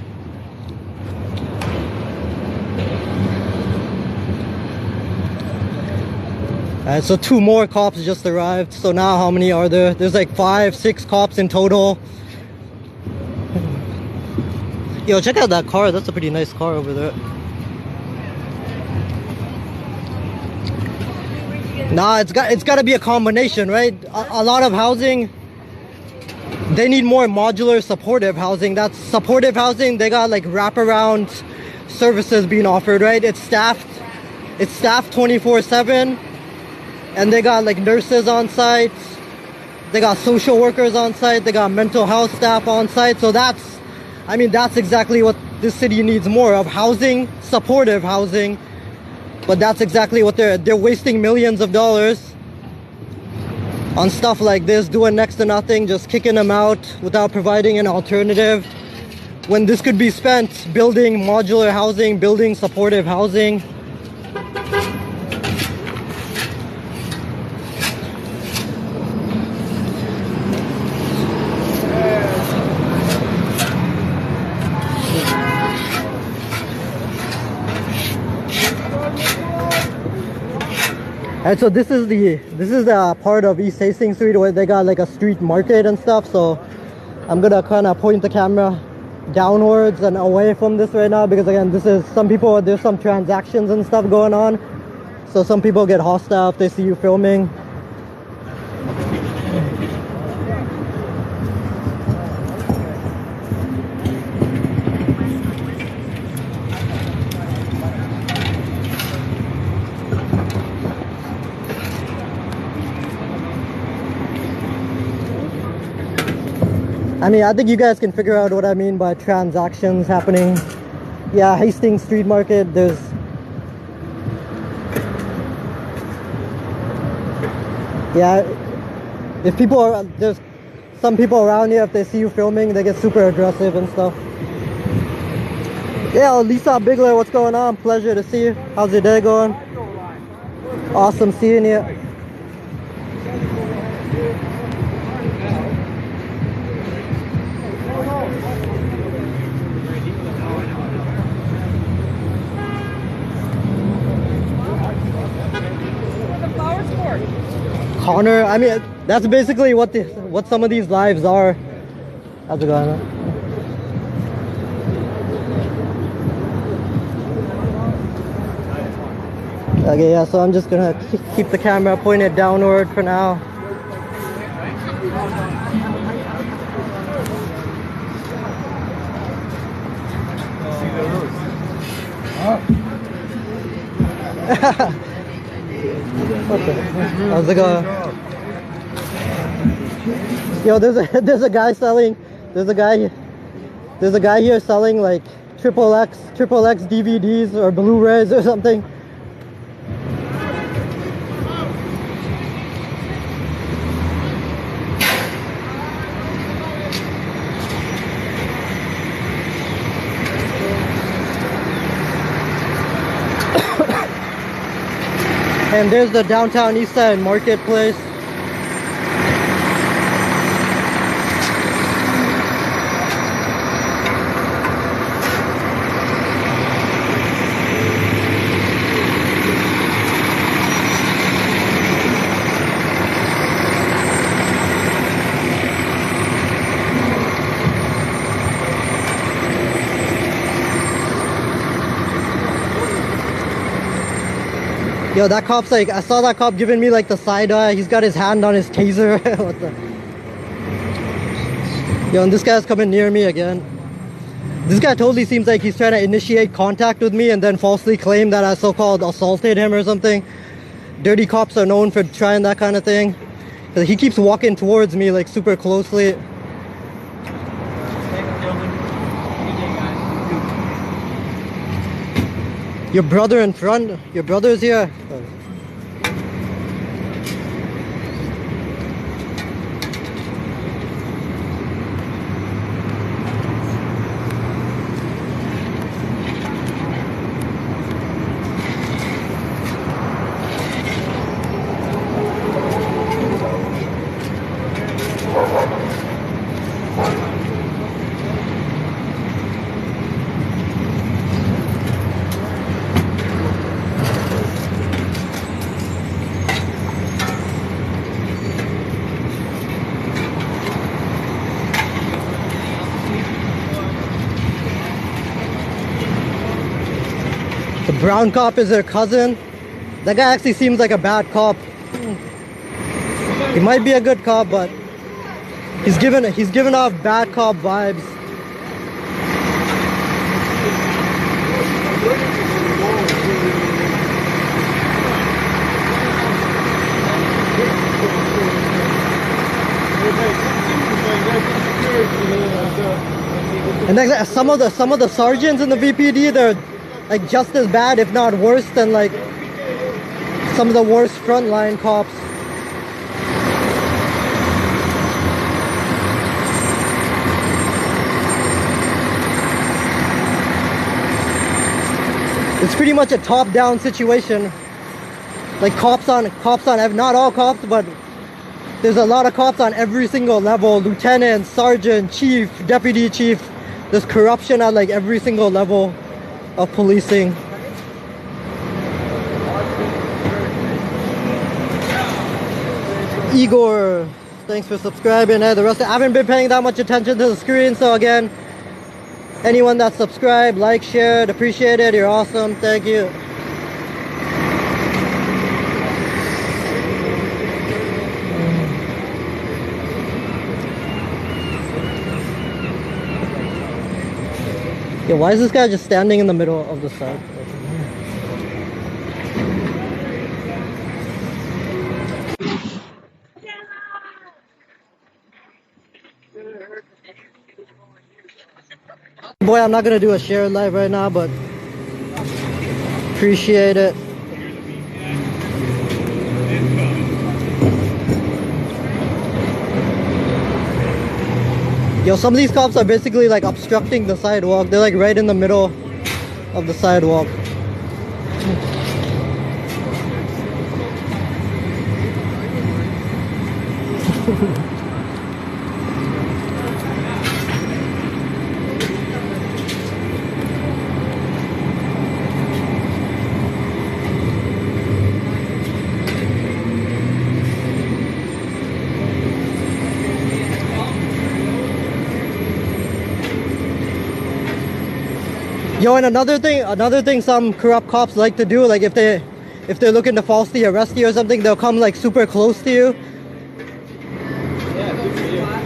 So 2 more cops just arrived. So now how many are there? There's like 5, 6 cops in total. Yo, check out that car. That's a pretty nice car over there. Nah, it's got to be a combination, right? A lot of housing, they need more modular supportive housing. That's supportive housing. They got like wraparound services being offered, right? It's staffed 24/7. And they got like nurses on site. They got social workers on site. They got mental health staff on site. So that's, I mean, that's exactly what this city needs more of: housing, supportive housing. But that's exactly what they're wasting millions of dollars on stuff like this, doing next to nothing, just kicking them out without providing an alternative, when this could be spent building modular housing, building supportive housing. And so this is the part of East Hastings Street where they got like a street market and stuff. So I'm gonna kind of point the camera downwards and away from this right now, because again, this is there's some transactions and stuff going on. So some people get hostile if they see you filming. I mean, I think you guys can figure out what I mean by transactions happening. Yeah, Hastings Street Market, there's there's some people around here, if they see you filming, they get super aggressive and stuff. Yeah, Lisa Bigler, what's going on? Pleasure to see you. How's your day going? Awesome seeing you. Connor, I mean, that's basically what some of these lives are. How's it going, man? Okay, yeah, so I'm just gonna keep the camera pointed downward for now. Okay. How's it going? Yo, there's a guy here selling like triple X DVDs or Blu-rays or something. And there's the downtown East Side Marketplace. Yo, that cop's like, I saw that cop giving me like the side eye. He's got his hand on his taser. What the? Yo, and this guy's coming near me again. This guy totally seems like he's trying to initiate contact with me and then falsely claim that I so-called assaulted him or something. Dirty cops are known for trying that kind of thing. Cause he keeps walking towards me like super closely. Your brother in front? Your brother's here? The brown cop is her cousin. That guy actually seems like a bad cop. He might be a good cop, but he's given off bad cop vibes. And like some of the sergeants in the VPD, they're like just as bad, if not worse, than like some of the worst frontline cops. It's pretty much a top-down situation. Like cops on not all cops, but there's a lot of cops on every single level. Lieutenant, sergeant, chief, deputy chief. There's corruption at like every single level of policing. Igor, thanks for subscribing. The rest I haven't been paying that much attention to the screen, so again, anyone that subscribed, like, shared, appreciate it. You're awesome. Thank you. Yeah, why is this guy just standing in the middle of the side? Boy, I'm not gonna do a share live right now, but appreciate it. Yo, some of these cops are basically like obstructing the sidewalk. They're like right in the middle of the sidewalk. Yo, and another thing some corrupt cops like to do, like if they're looking to falsely arrest you or something, they'll come like super close to you.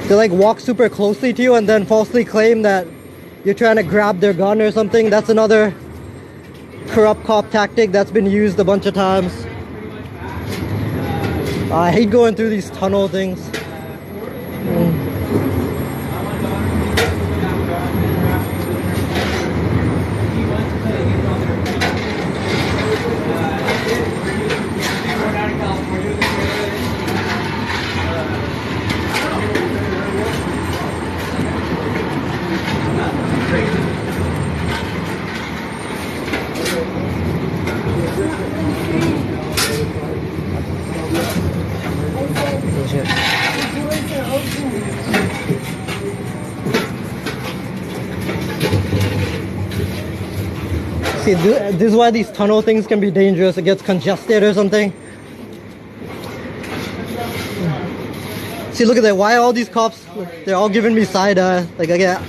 They like walk super closely to you and then falsely claim that you're trying to grab their gun or something. That's another corrupt cop tactic that's been used a bunch of times. I hate going through these tunnel things. See, this is why these tunnel things can be dangerous. It gets congested or something. See, look at that. Why all these cops, they're all giving me side eye. Like, again,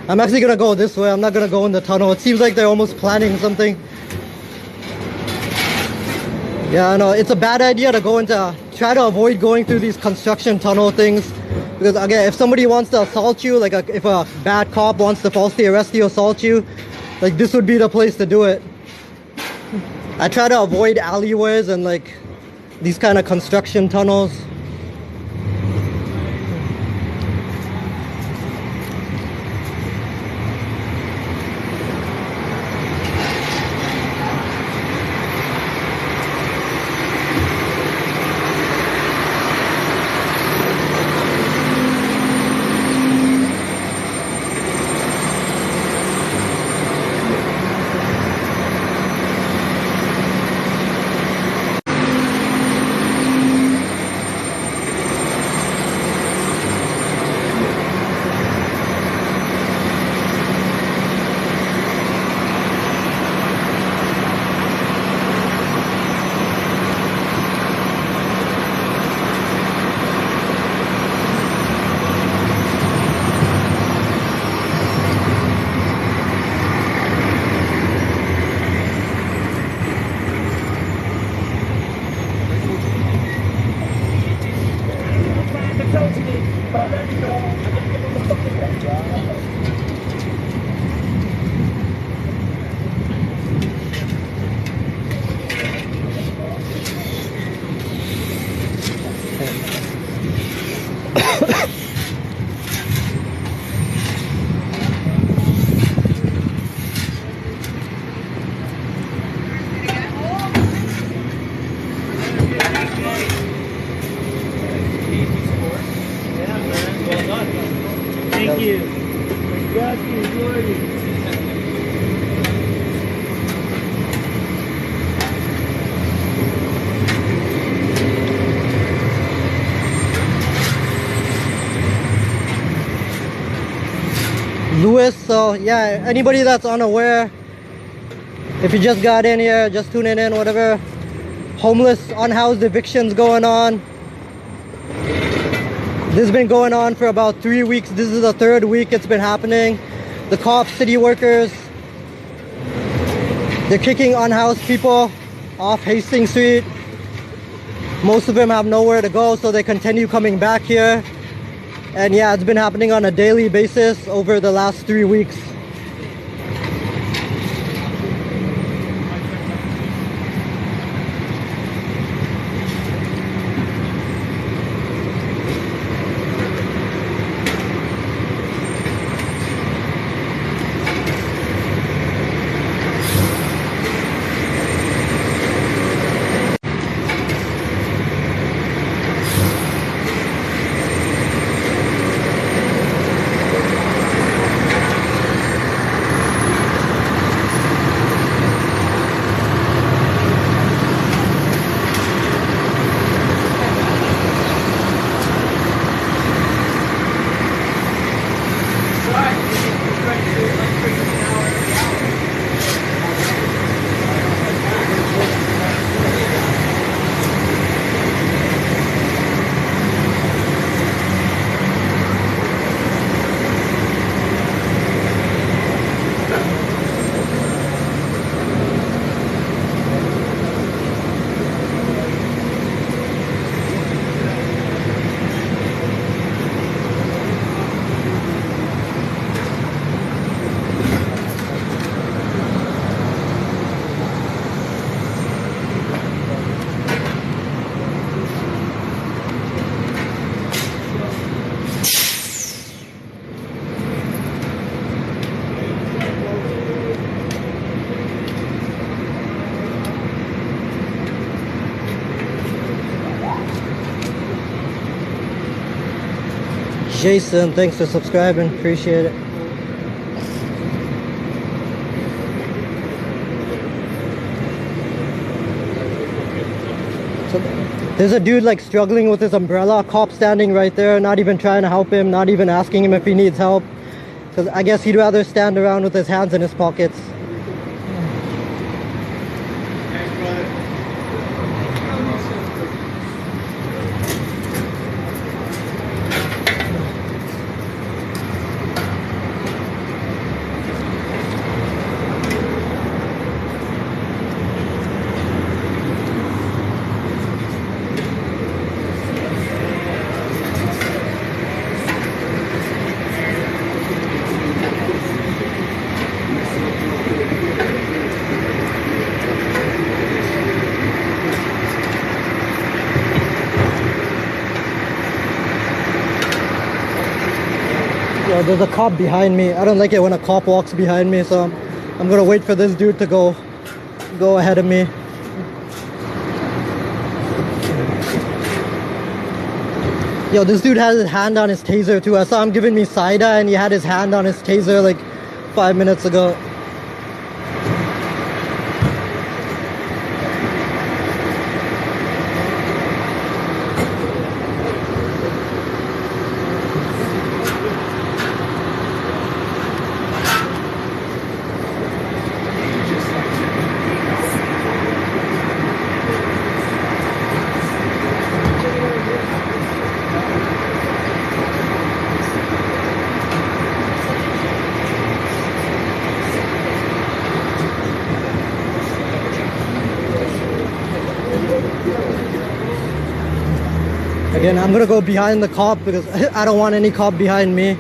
I'm actually gonna go this way. I'm not gonna go in the tunnel. It seems like they're almost planning something. Yeah, I know. It's a bad idea to try to avoid going through these construction tunnel things. Because again, if somebody wants to assault you, like if a bad cop wants to falsely arrest you, assault you, like this would be the place to do it. I try to avoid alleyways and like these kind of construction tunnels. Thank you. Thank you, Jordan. Lewis, so yeah, anybody that's unaware, if you just got in here, just tuning in, whatever, homeless, unhoused evictions going on. This has been going on for about 3 weeks. This is the third week it's been happening. The cops, city workers, they're kicking unhoused people off Hastings Street. Most of them have nowhere to go, so they continue coming back here. And yeah, it's been happening on a daily basis over the last 3 weeks. Jason, thanks for subscribing, appreciate it. So there's a dude like struggling with his umbrella, cop standing right there, not even trying to help him, not even asking him if he needs help. Because I guess he'd rather stand around with his hands in his pockets. Yo, there's a cop behind me. I don't like it when a cop walks behind me, so I'm gonna wait for this dude to go ahead of me. Yo, this dude has his hand on his taser too. I saw him giving me side-eye and he had his hand on his taser like 5 minutes ago. Again, I'm gonna go behind the cop because I don't want any cop behind me.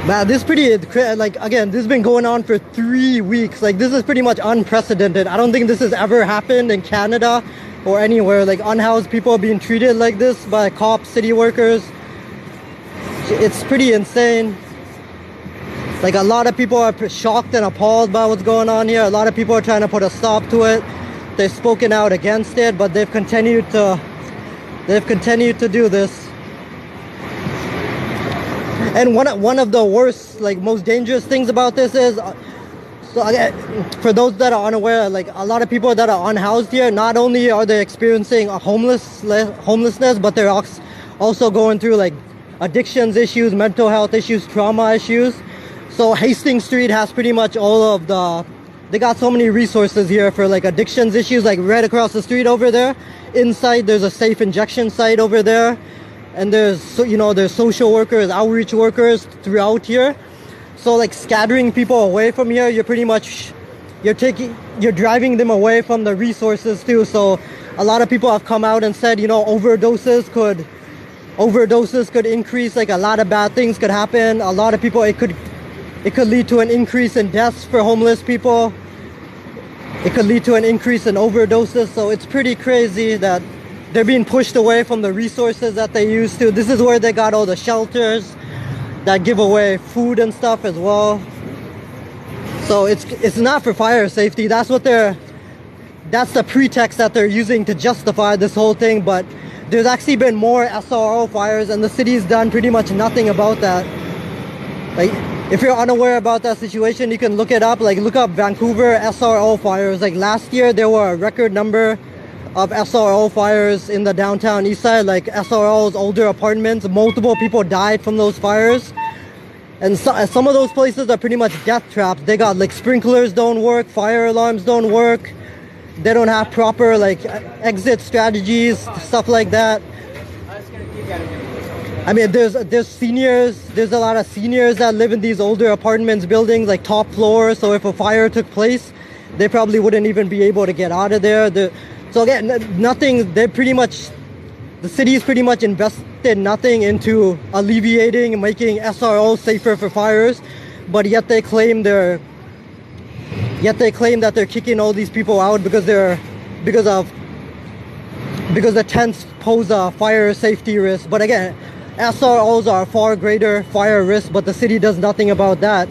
Man, this is pretty, like, again, this has been going on for 3 weeks. Like, this is pretty much unprecedented. I don't think this has ever happened in Canada or anywhere. Like, unhoused people being treated like this by cops, city workers. It's pretty insane. Like, a lot of people are shocked and appalled by what's going on here. A lot of people are trying to put a stop to it. They've spoken out against it, but they've continued to do this. And one of the worst, like most dangerous things about this is, so again, for those that are unaware, like a lot of people that are unhoused here, not only are they experiencing a homelessness, but they're also going through like addictions issues, mental health issues, trauma issues. So Hastings Street has pretty much all of they got so many resources here for like addictions issues, like right across the street over there. Inside there's a safe injection site over there. And there's social workers, outreach workers throughout here. So like scattering people away from here, you're driving them away from the resources too. So a lot of people have come out and said, overdoses could increase, like a lot of bad things could happen. A lot of people, it could lead to an increase in deaths for homeless people. It could lead to an increase in overdoses. So it's pretty crazy that they're being pushed away from the resources that they used to. This is where they got all the shelters that give away food and stuff as well. So it's not for fire safety. That's the pretext that they're using to justify this whole thing. But there's actually been more SRO fires, and the city's done pretty much nothing about that. Like, if you're unaware about that situation, you can look it up. Like, look up Vancouver SRO fires. Like last year, there were a record number of SRO fires in the downtown east side, like SRO's older apartments. Multiple people died from those fires. And some of those places are pretty much death traps. They got like sprinklers don't work, fire alarms don't work. They don't have proper like exit strategies, stuff like that. I mean, there's seniors, there's a lot of seniors that live in these older apartments buildings, like top floor. So if a fire took place, they probably wouldn't even be able to get out of there. So again, the city's pretty much invested nothing into alleviating and making SRO safer for fires, but yet they claim that they're kicking all these people out because the tents pose a fire safety risk. But again, SROs are far greater fire risk, but the city does nothing about that.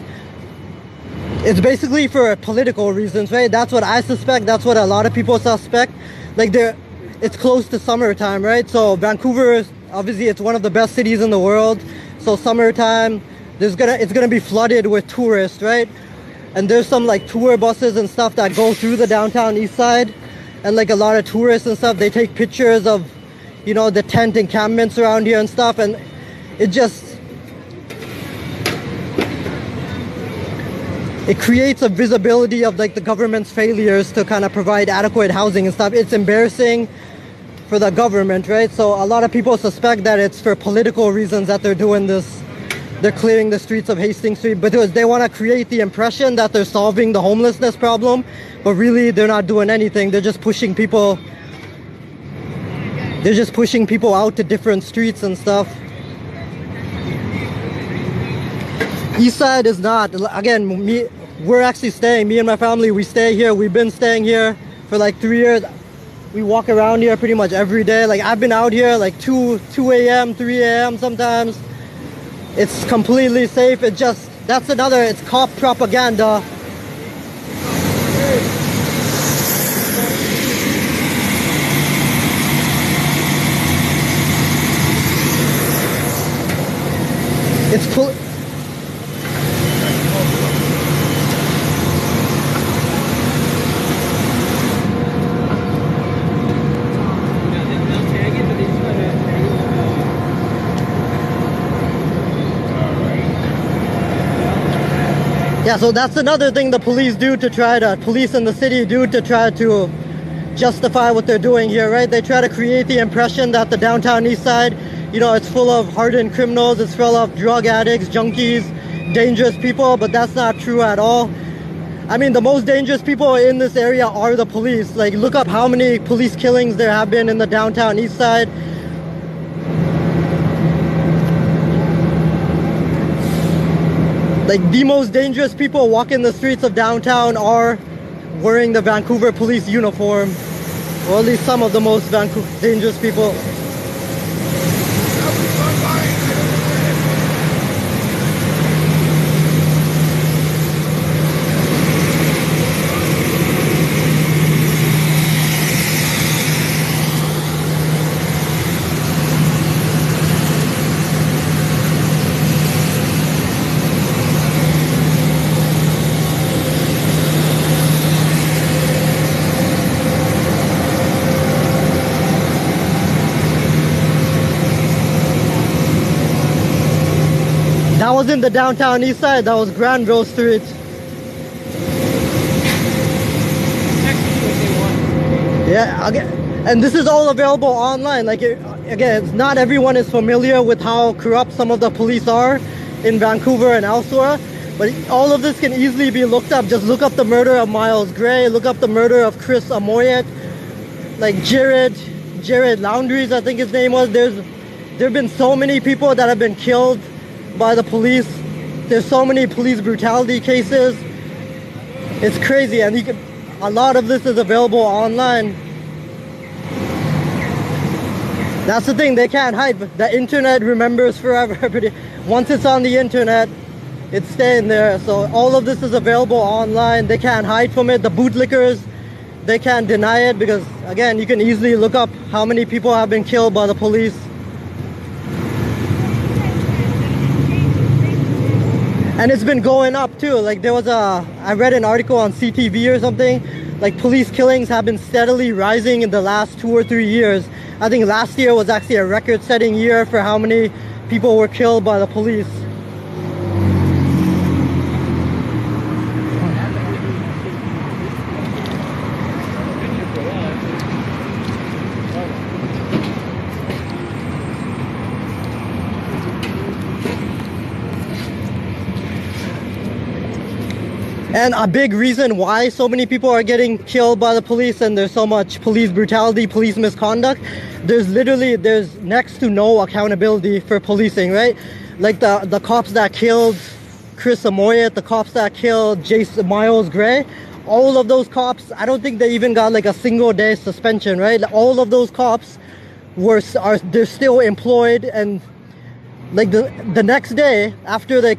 It's basically for political reasons, right? That's what I suspect. That's what a lot of people suspect. Like it's close to summertime, right? So Vancouver, obviously, it's one of the best cities in the world. So summertime, it's gonna be flooded with tourists, right? And there's some like tour buses and stuff that go through the downtown east side, and like a lot of tourists and stuff, they take pictures of, the tent encampments around here and stuff, and it creates a visibility of like the government's failures to kind of provide adequate housing and stuff. It's embarrassing for the government, right? So a lot of people suspect that it's for political reasons that they're doing this. They're clearing the streets of Hastings Street because they want to create the impression that they're solving the homelessness problem, but really they're not doing anything. They're just pushing people out to different streets and stuff. East side is not, again, we're actually staying, me and my family, we stay here. We've been staying here for like 3 years. We walk around here pretty much every day. Like I've been out here like 2 a.m., 3 a.m. sometimes. It's completely safe. It's cop propaganda. It's cool. Yeah, so that's another thing the police in the city do to try to justify what they're doing here, right? They try to create the impression that the downtown east side, it's full of hardened criminals, it's full of drug addicts, junkies, dangerous people, but that's not true at all. I mean, the most dangerous people in this area are the police. Like, look up how many police killings there have been in the downtown east side. Like, the most dangerous people walking the streets of downtown are wearing the Vancouver police uniform, or at least some of the most dangerous people. That wasn't the downtown east side, that was Granville Street. Yeah, again, and this is all available online. Like, again, it's not everyone is familiar with how corrupt some of the police are in Vancouver and elsewhere, but all of this can easily be looked up. Just look up the murder of Miles Gray, look up the murder of Chris Amoyet, like Jared Laundries, I think his name was. There have been so many people that have been killed by the police. There's so many police brutality cases. It's crazy, and a lot of this is available online. That's the thing, they can't hide. The internet remembers forever. Once it's on the internet, it's staying there. So all of this is available online. They can't hide from it. The bootlickers, they can't deny it, because again, you can easily look up how many people have been killed by the police. And it's been going up too. Like, I read an article on CTV or something, like police killings have been steadily rising in the last 2 or 3 years. I think last year was actually a record-setting year for how many people were killed by the police. And a big reason why so many people are getting killed by the police and there's so much police brutality, police misconduct, there's next to no accountability for policing, right? Like the cops that killed Chris Amoyet, the cops that killed Miles Gray, all of those cops, I don't think they even got like a single day suspension, right? All of those cops they're still employed, and like the next day after they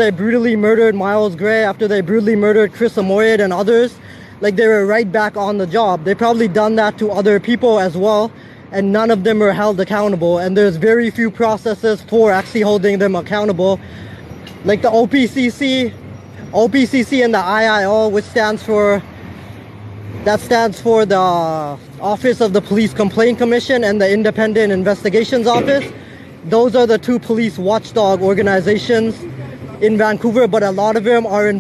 brutally murdered Miles Gray, after they brutally murdered Chris Amoyet and others, like they were right back on the job. They probably done that to other people as well, and none of them were held accountable, and there's very few processes for actually holding them accountable. Like the OPCC and the IIO, which stands for the Office of the Police Complaint Commission and the Independent Investigations Office. Those are the two police watchdog organizations in Vancouver, but a lot of them are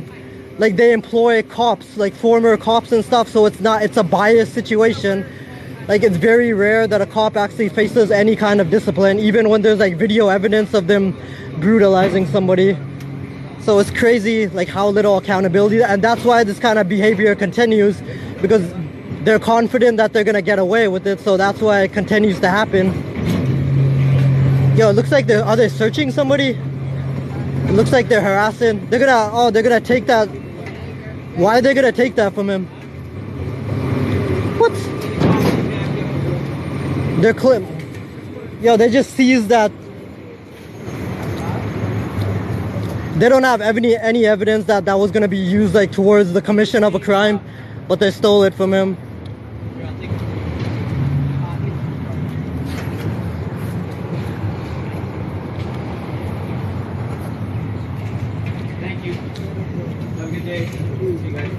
they employ cops, like former cops and stuff, so it's a biased situation. Like, it's very rare that a cop actually faces any kind of discipline, even when there's like video evidence of them brutalizing somebody. So it's crazy, like, how little accountability, and that's why this kind of behavior continues, because they're confident that they're gonna get away with it, so that's why it continues to happen. Yo, it looks like are they searching somebody? It looks like they're harassing. They're gonna take that. Why are they gonna take that from him? What? They just seized that. They don't have any evidence that was gonna be used like towards the commission of a crime, but they stole it from him.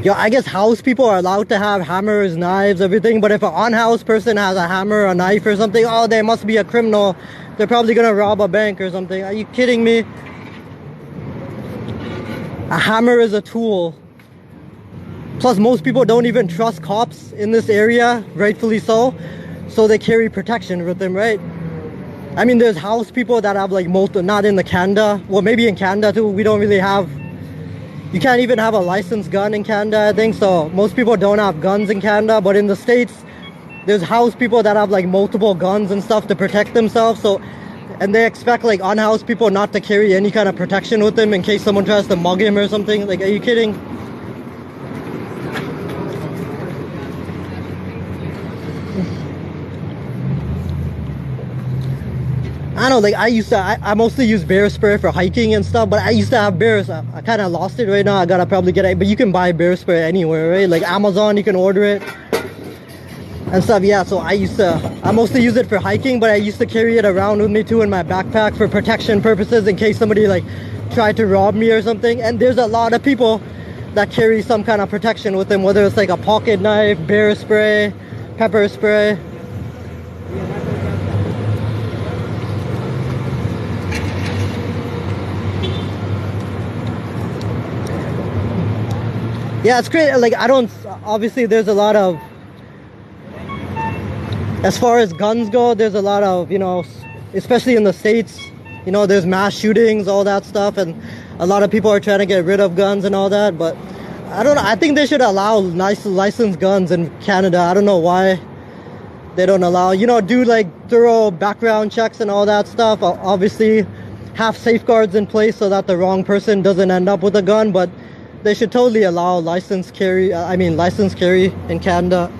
Yo, I guess house people are allowed to have hammers, knives, everything, but if an unhoused person has a hammer, a knife or something, oh, they must be a criminal. They're probably gonna rob a bank or something. Are you kidding me? A hammer is a tool. Plus, most people don't even trust cops in this area, rightfully so they carry protection with them, right? I mean, there's house people that have like not in the Canada, well, maybe in Canada too, we don't really have. You can't even have a licensed gun in Canada, I think, so most people don't have guns in Canada, but in the States, there's house people that have like multiple guns and stuff to protect themselves, and they expect like unhoused people not to carry any kind of protection with them in case someone tries to mug him or something. Like, are you kidding? I don't know, like I mostly use bear spray for hiking and stuff, but I used to have bears. I kind of lost it right now. I gotta probably get it, but you can buy bear spray anywhere, right? Like Amazon, you can order it and stuff. Yeah, so I mostly use it for hiking, but I used to carry it around with me too in my backpack for protection purposes in case somebody like tried to rob me or something. And there's a lot of people that carry some kind of protection with them, whether it's like a pocket knife, bear spray, pepper spray. Yeah, it's great. Like, I don't, obviously there's a lot of, as far as guns go, there's a lot of, you know, especially in the States, you know, there's mass shootings, all that stuff, and a lot of people are trying to get rid of guns and all that, but I don't know, I think they should allow nice licensed guns in Canada. I don't know why they don't allow, you know, do like thorough background checks and all that stuff. Obviously have safeguards in place so that the wrong person doesn't end up with a gun, but they should totally allow licensed carry in Canada.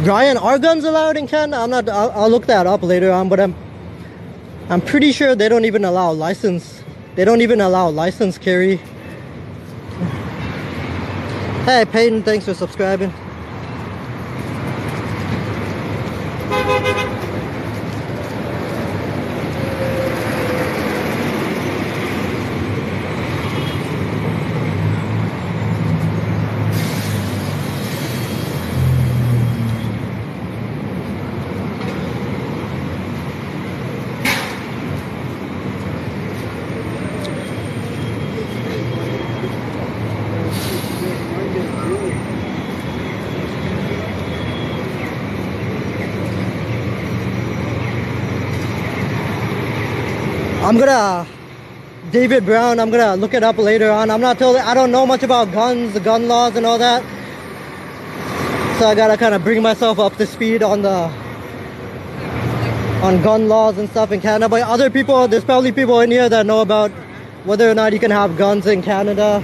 Ryan, are guns allowed in Canada? I'll look that up later on, but I'm pretty sure they don't even allow license. They don't even allow license carry. Hey Peyton, thanks for subscribing. I'm gonna, David Brown, I'm gonna look it up later on. I don't know much about guns, the gun laws and all that. So I gotta kind of bring myself up to speed on gun laws and stuff in Canada. But other people, there's probably people in here that know about whether or not you can have guns in Canada.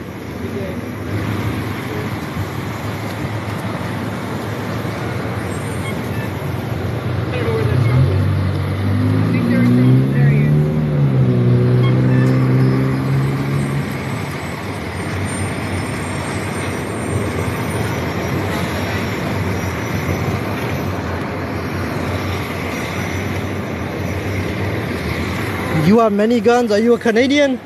You have many guns? Are you a Canadian?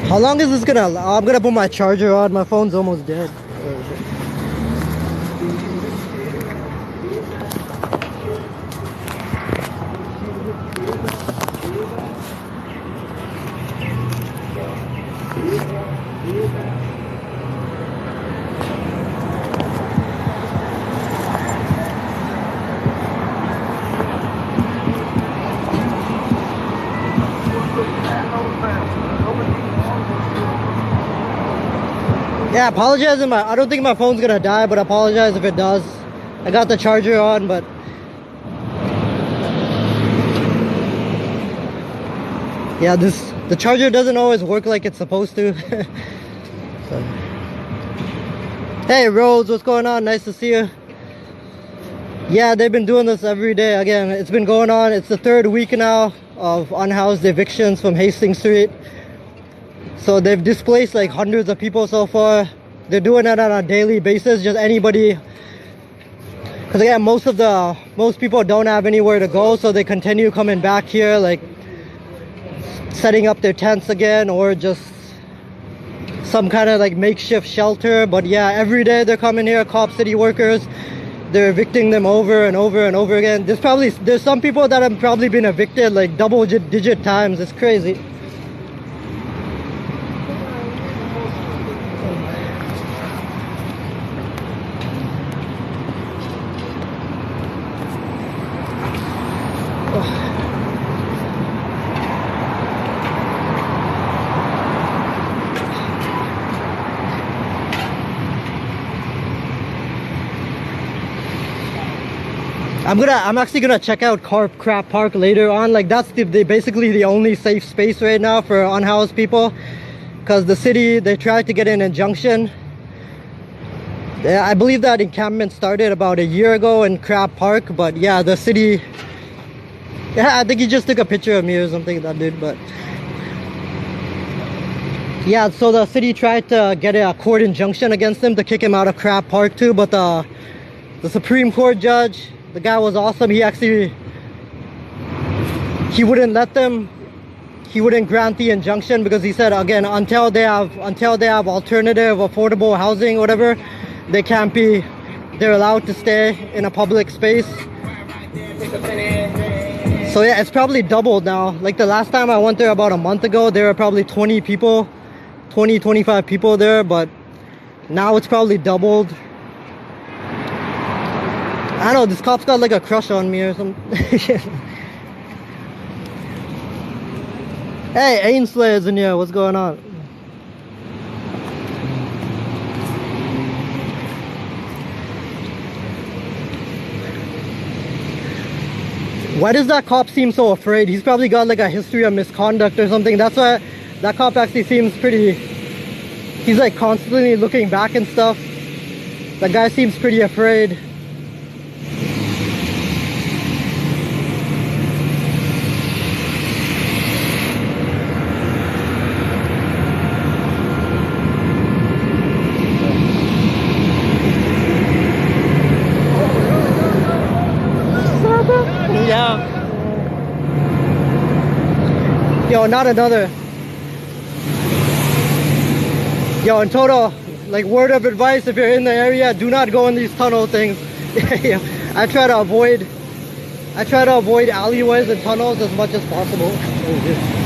How long is this gonna allow? I'm gonna put my charger on. My phone's almost dead. Yeah, apologize if I don't think my phone's gonna die, but apologize if it does. I got the charger on, but yeah, the charger doesn't always work like it's supposed to. So. Hey Rose, what's going on? Nice to see you. Yeah, they've been doing this every day. Again, it's been going on. It's the third week now of unhoused evictions from Hastings Street. So they've displaced like hundreds of people so far. They're doing it on a daily basis. Just anybody, because again, most people don't have anywhere to go, so they continue coming back here, like setting up their tents again, or just some kind of like makeshift shelter. But yeah, every day they're coming here, Cop City workers. They're evicting them over and over and over again. There's some people that have probably been evicted like double-digit times. It's crazy. I'm actually gonna check out Crap Park later on. Like that's basically the only safe space right now for unhoused people, because the city, they tried to get an injunction Yeah, I believe that encampment started about a year ago in Crab Park, but yeah, the city... Yeah, I think he just took a picture of me or something, that dude, but... Yeah, so the city tried to get a court injunction against him to kick him out of Crab Park too, but the Supreme Court judge, the guy was awesome. He wouldn't let them, he wouldn't grant the injunction because he said, again, until they have alternative affordable housing or whatever, they're allowed to stay in a public space. So yeah, it's probably doubled now. Like the last time I went there about a month ago, there were probably 25 people there, but now it's probably doubled. I don't know, this cop's got like a crush on me or something. Hey, Ainslayer's in here, what's going on? Why does that cop seem so afraid? He's probably got like a history of misconduct or something. That's why that cop actually seems pretty... He's like constantly looking back and stuff. That guy seems pretty afraid. Yeah. Yo, not another. Yo, in total, like word of advice, if you're in the area, do not go in these tunnel things. Yeah, I try to avoid alleyways and tunnels as much as possible. Oh,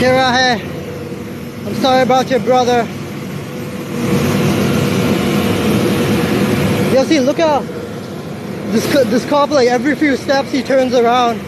Kira, hey, I'm sorry about your brother. Yo, see, look out. This cop, like every few steps he turns around.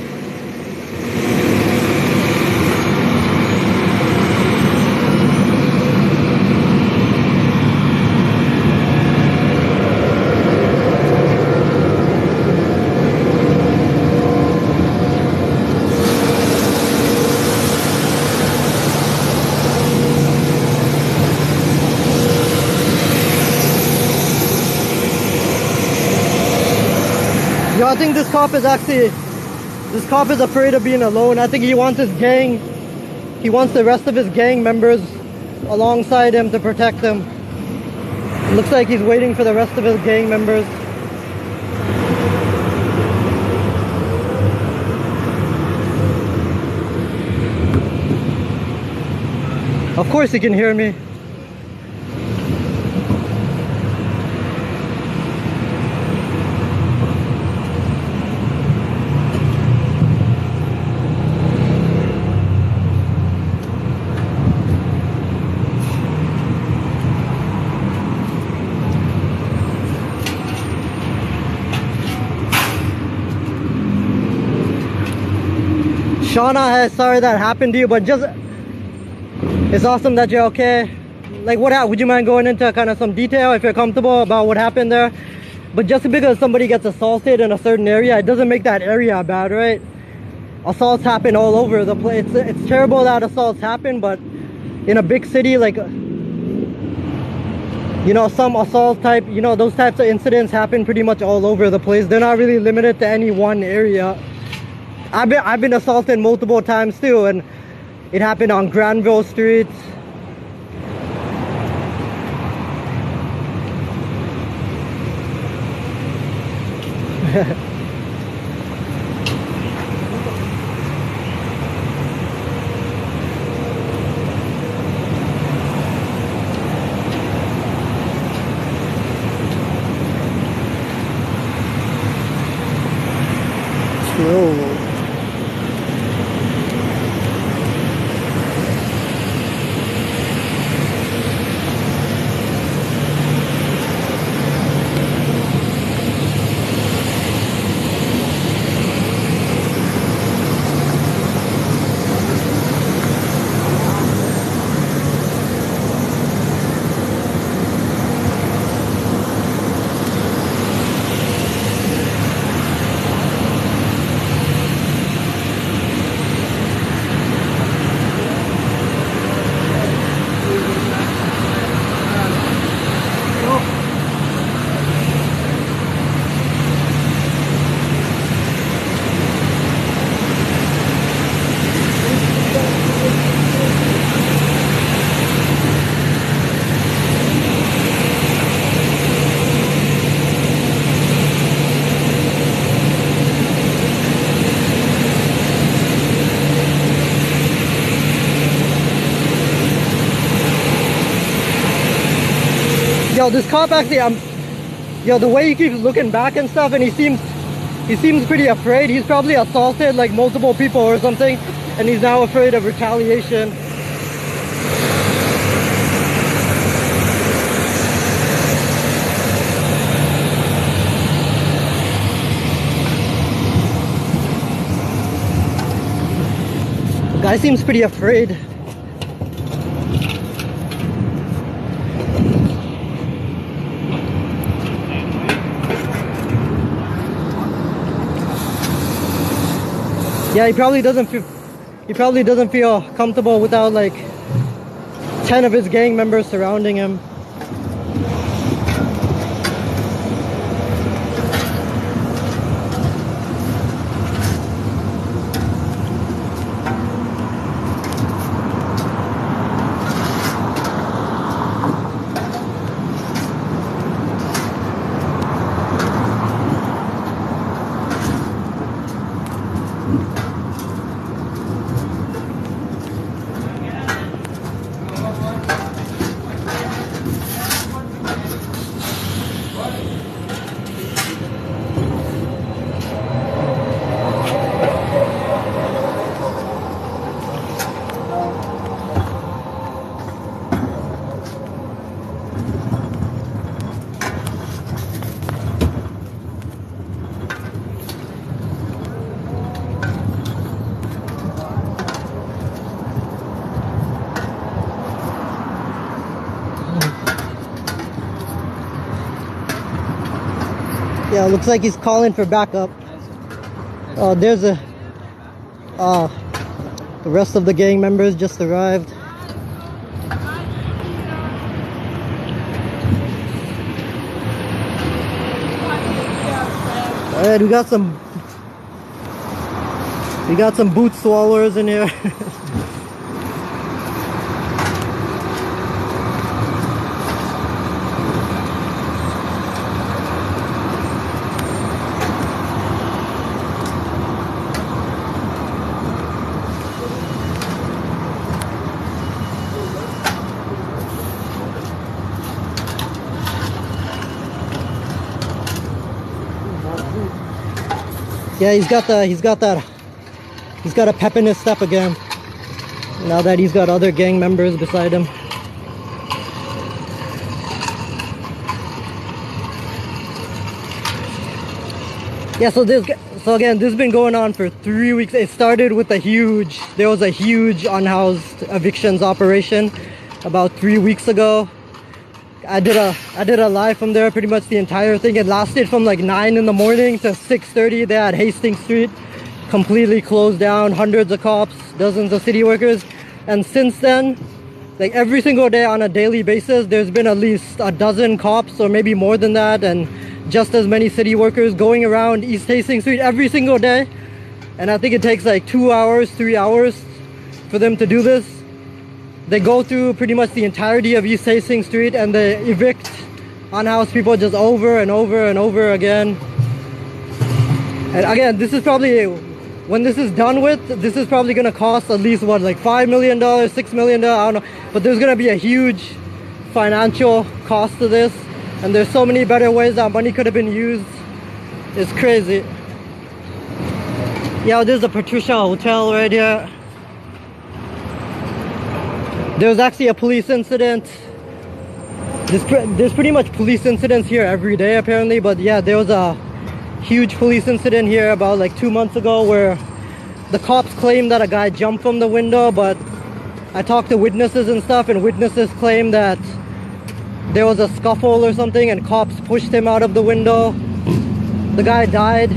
Yo, I think this cop is afraid of being alone. I think he wants he wants the rest of his gang members alongside him to protect him. Looks like he's waiting for the rest of his gang members. Of course he can hear me. Shauna, sorry that happened to you, but just it's awesome that you're okay. Like, what happened? Would you mind going into kind of some detail if you're comfortable about what happened there? But just because somebody gets assaulted in a certain area, it doesn't make that area bad, right? Assaults happen all over the place. It's terrible that assaults happen, but in a big city, like, you know, some assault type, you know, those types of incidents happen pretty much all over the place. They're not really limited to any one area. I've been assaulted multiple times too, and it happened on Granville Street. True. Yo, this cop actually, yo, the way he keeps looking back and stuff, and he seems pretty afraid. He's probably assaulted like multiple people or something, and he's now afraid of retaliation. The guy seems pretty afraid. Yeah, he probably doesn't feel comfortable without like 10 of his gang members surrounding him. Yeah, looks like he's calling for backup. There's the rest of the gang members just arrived. Alright, we got some boot swallowers in here. Yeah, he's got a pep in his step again. Now that he's got other gang members beside him. Yeah, So again, this has been going on for 3 weeks. It started with there was a huge unhoused evictions operation about 3 weeks ago. I did a live from there, pretty much the entire thing. It lasted from like 9 in the morning to 6:30 there at Hastings Street. Completely closed down, hundreds of cops, dozens of city workers. And since then, like every single day on a daily basis, there's been at least a dozen cops or maybe more than that, and just as many city workers going around East Hastings Street every single day. And I think it takes like 2 hours, 3 hours for them to do this. They go through pretty much the entirety of East Hastings Street and they evict unhoused people just over and over and over again. And again, this is probably, when this is done with, this is probably going to cost at least what, like $5 million, $6 million, I don't know. But there's going to be a huge financial cost to this. And there's so many better ways that money could have been used. It's crazy. Yeah, there's a Patricia Hotel right here. There was actually a police incident. There's pretty much police incidents here every day apparently. But yeah, there was a huge police incident here about like 2 months ago where the cops claimed that a guy jumped from the window. But I talked to witnesses and stuff, and witnesses claim that there was a scuffle or something and cops pushed him out of the window. The guy died.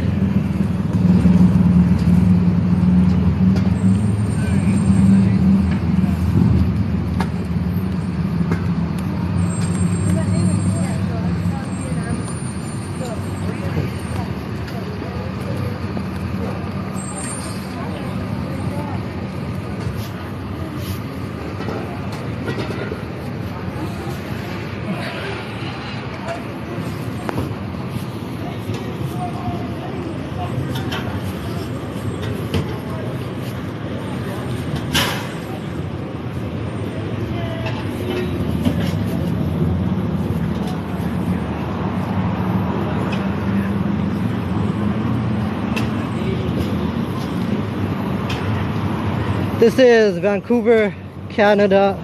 This is Vancouver, Canada.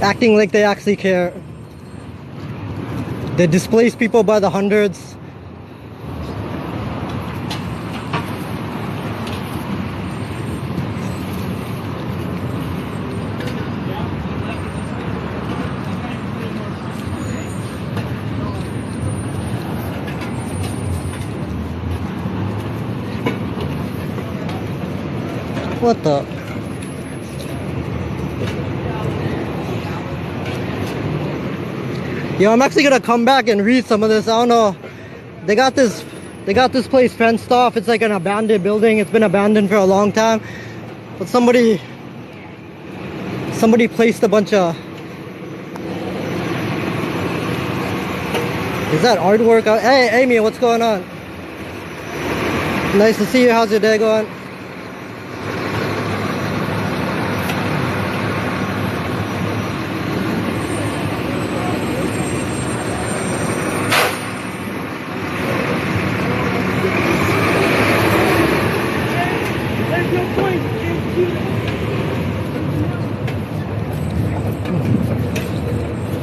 Acting like they actually care. They displace people by the hundreds. What the? Yo, I'm actually gonna come back and read some of this. I don't know. They got this place fenced off. It's like an abandoned building. It's been abandoned for a long time. But somebody placed a bunch of, is that artwork? Hey, Amy, what's going on? Nice to see you. How's your day going?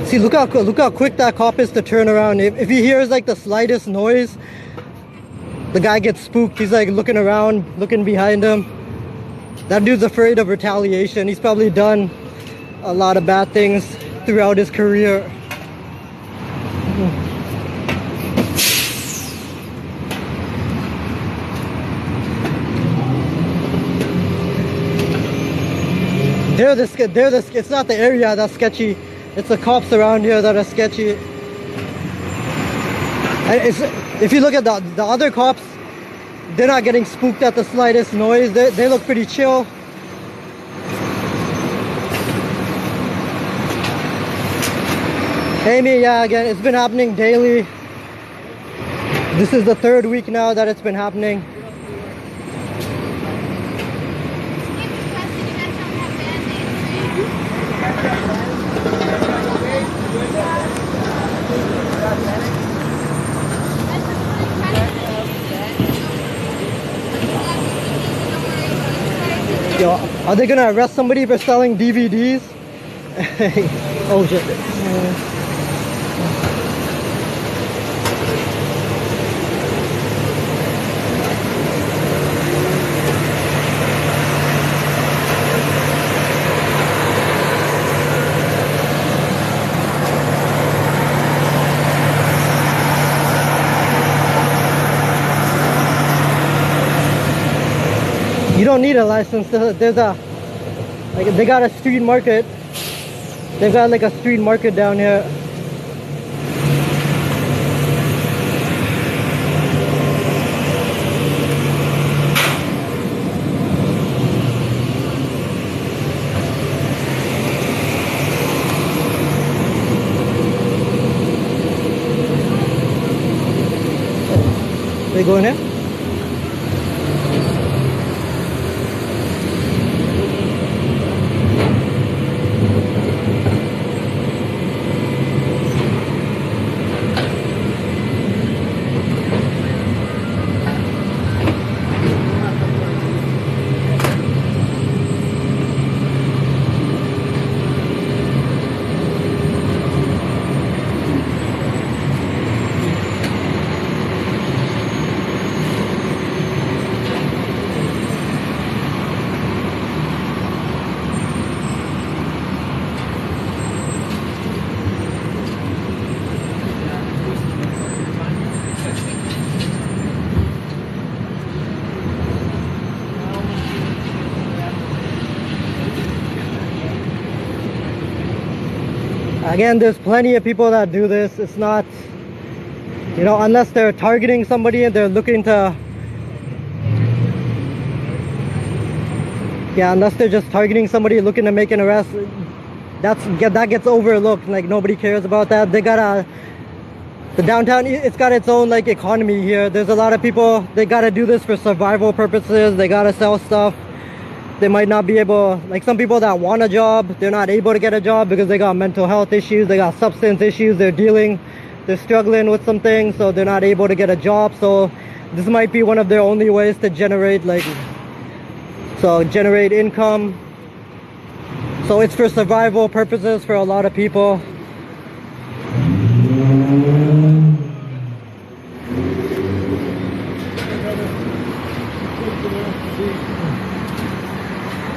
See, look how quick that cop is to turn around. If he hears like the slightest noise, the guy gets spooked. He's like looking around, looking behind him. That dude's afraid of retaliation. He's probably done a lot of bad things throughout his career. It's not the area that's sketchy. It's the cops around here that are sketchy. And If you look at the other cops, they're not getting spooked at the slightest noise. They look pretty chill. Amy, yeah, again, it's been happening daily. This is the 3rd week now that it's been happening. Yo, are they gonna arrest somebody for selling DVDs? Oh shit. You don't need a license. There's a, like, they got a street market. They've got like a street market down here. They go in here? Again, there's plenty of people that do this. It's not, you know, unless they're targeting somebody and they're looking to, yeah, unless they're just targeting somebody looking to make an arrest, that gets overlooked. Like, nobody cares about that. They got the downtown, it's got its own like economy here. There's a lot of people, they gotta do this for survival purposes. They gotta sell stuff. They might not be able, like some people that want a job, they're not able to get a job because they got mental health issues, they got substance issues, they're struggling with some things, so they're not able to get a job. So this might be one of their only ways to generate generate income. So it's for survival purposes for a lot of people.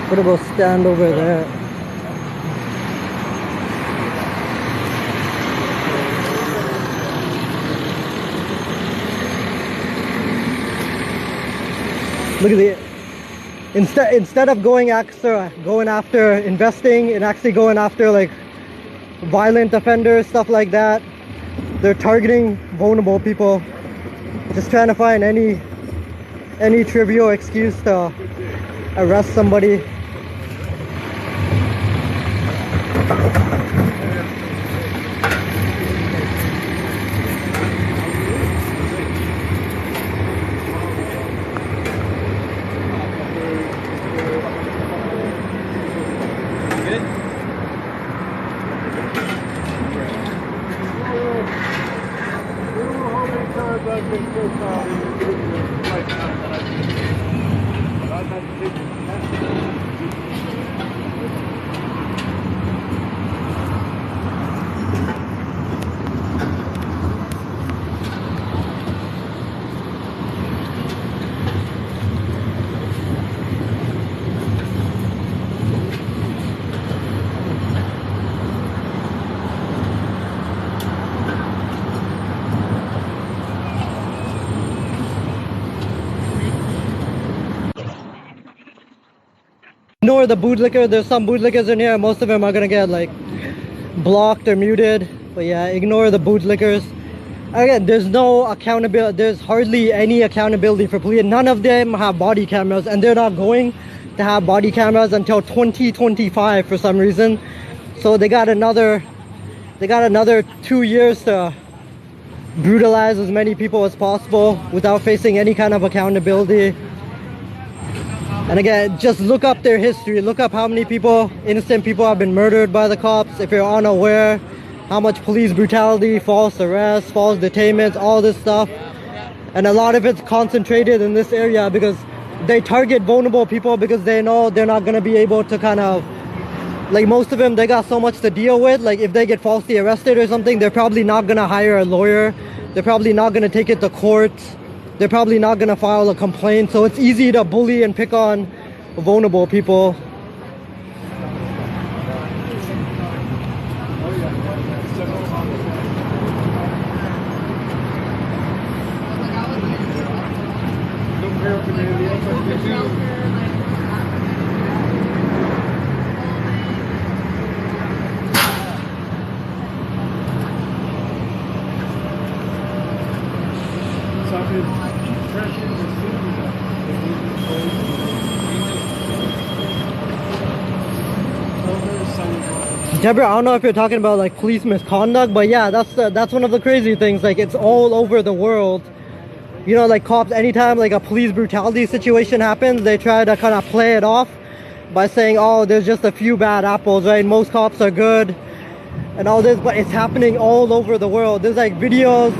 I'm gonna go stand over there. Look at the, instead of going after investing and actually going after like violent offenders, stuff like that, they're targeting vulnerable people, just trying to find any trivial excuse to arrest somebody. Ignore the bootlicker. There's some bootlickers in here. Most of them are gonna get like blocked or muted. But yeah, ignore the bootlickers. Again, there's no accountability. There's hardly any accountability for police. None of them have body cameras, and they're not going to have body cameras until 2025 for some reason. So they got another 2 years to brutalize as many people as possible without facing any kind of accountability. And again, just look up their history. Look up how many people, innocent people, have been murdered by the cops. If you're unaware, how much police brutality, false arrests, false detainments, all this stuff. And a lot of it's concentrated in this area because they target vulnerable people because they know they're not going to be able to kind of, like most of them, they got so much to deal with. Like if they get falsely arrested or something, they're probably not going to hire a lawyer. They're probably not going to take it to court. They're probably not going to file a complaint. So it's easy to bully and pick on vulnerable people. Deborah, I don't know if you're talking about like police misconduct, but yeah, that's one of the crazy things. Like it's all over the world. You know, like cops, anytime like a police brutality situation happens, they try to kind of play it off by saying, oh, there's just a few bad apples, right? Most cops are good and all this, but it's happening all over the world. There's like videos,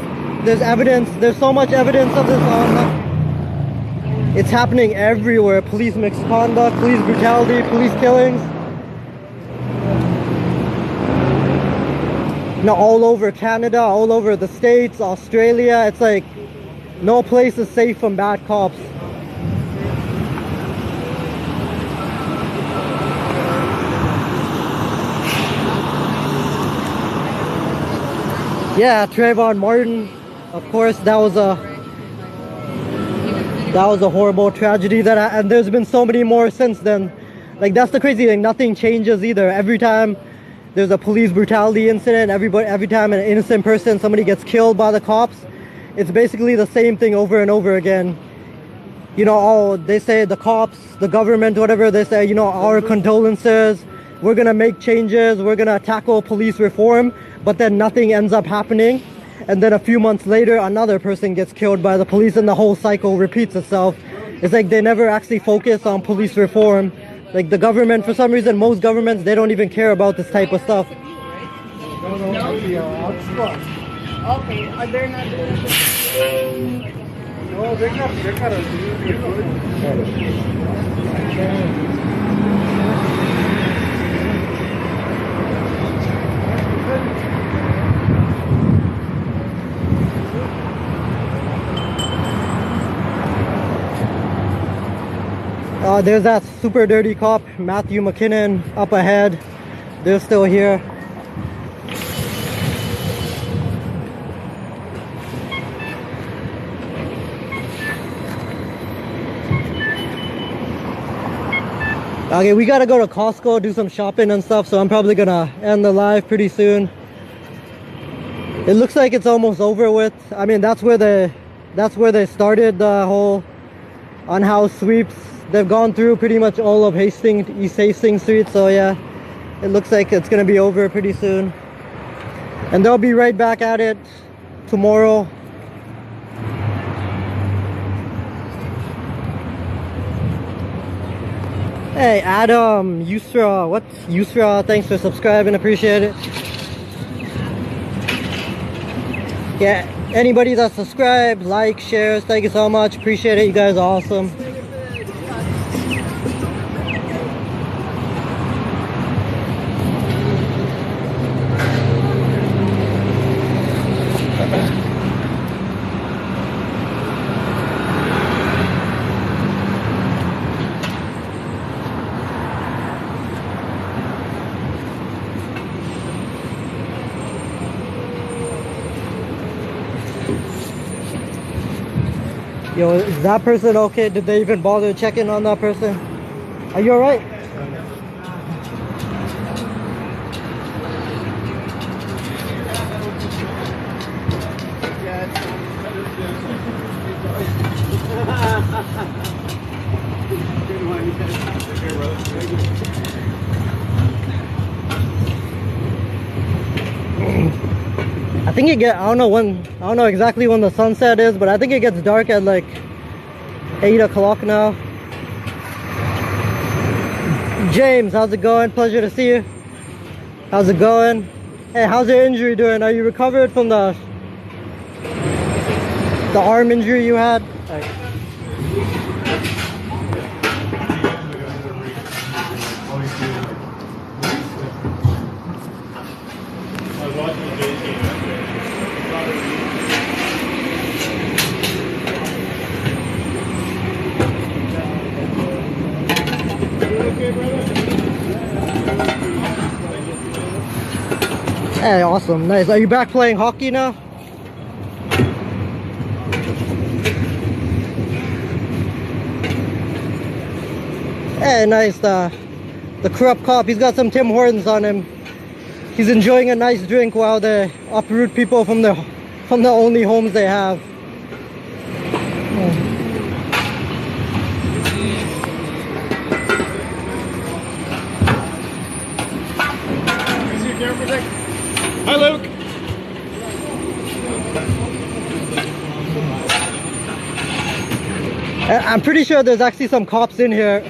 there's evidence, there's so much evidence of this online. It's happening everywhere. Police misconduct, police brutality, police killings. You know, all over Canada, all over the States, Australia. It's like no place is safe from bad cops. Yeah, Trayvon Martin, of course, that was a horrible tragedy and there's been so many more since then. Like that's the crazy thing, nothing changes either. Every time there's a police brutality incident, every time an innocent person, somebody gets killed by the cops, it's basically the same thing over and over again. You know, oh, they say the cops, the government, whatever, they say, you know, our condolences, we're gonna make changes, we're gonna tackle police reform, but then nothing ends up happening. And then a few months later, another person gets killed by the police and the whole cycle repeats itself. It's like they never actually focus on police reform. Like the government, for some reason, most governments, they don't even care about this type of stuff. Okay, are they not doing it? No, they gotta there's that super dirty cop, Matthew McKinnon, up ahead. They're still here. Okay, we gotta go to Costco, do some shopping and stuff, so I'm probably gonna end the live pretty soon. It looks like it's almost over with. I mean, that's where they started the whole unhoused sweeps. They've gone through pretty much all of Hastings, East Hastings Street, so yeah, it looks like it's gonna be over pretty soon. And they'll be right back at it tomorrow. Hey, Adam, Yusra, what's Yusra? Thanks for subscribing, appreciate it. Yeah, anybody that subscribed, like, shares, thank you so much, appreciate it, you guys are awesome. Yo, is that person okay? Did they even bother checking on that person? Are you alright? think I don't know exactly when the sunset is, but I think it gets dark at like 8 o'clock now. James, how's it going? Pleasure to see you. How's it going? Hey, how's your injury doing? Are you recovered from the arm injury you had? Hey, awesome, nice. Are you back playing hockey now? Hey, nice. The corrupt cop, he's got some Tim Hortons on him. He's enjoying a nice drink while they uproot people from the only homes they have. Hi, Luke. I'm pretty sure there's actually some cops in here.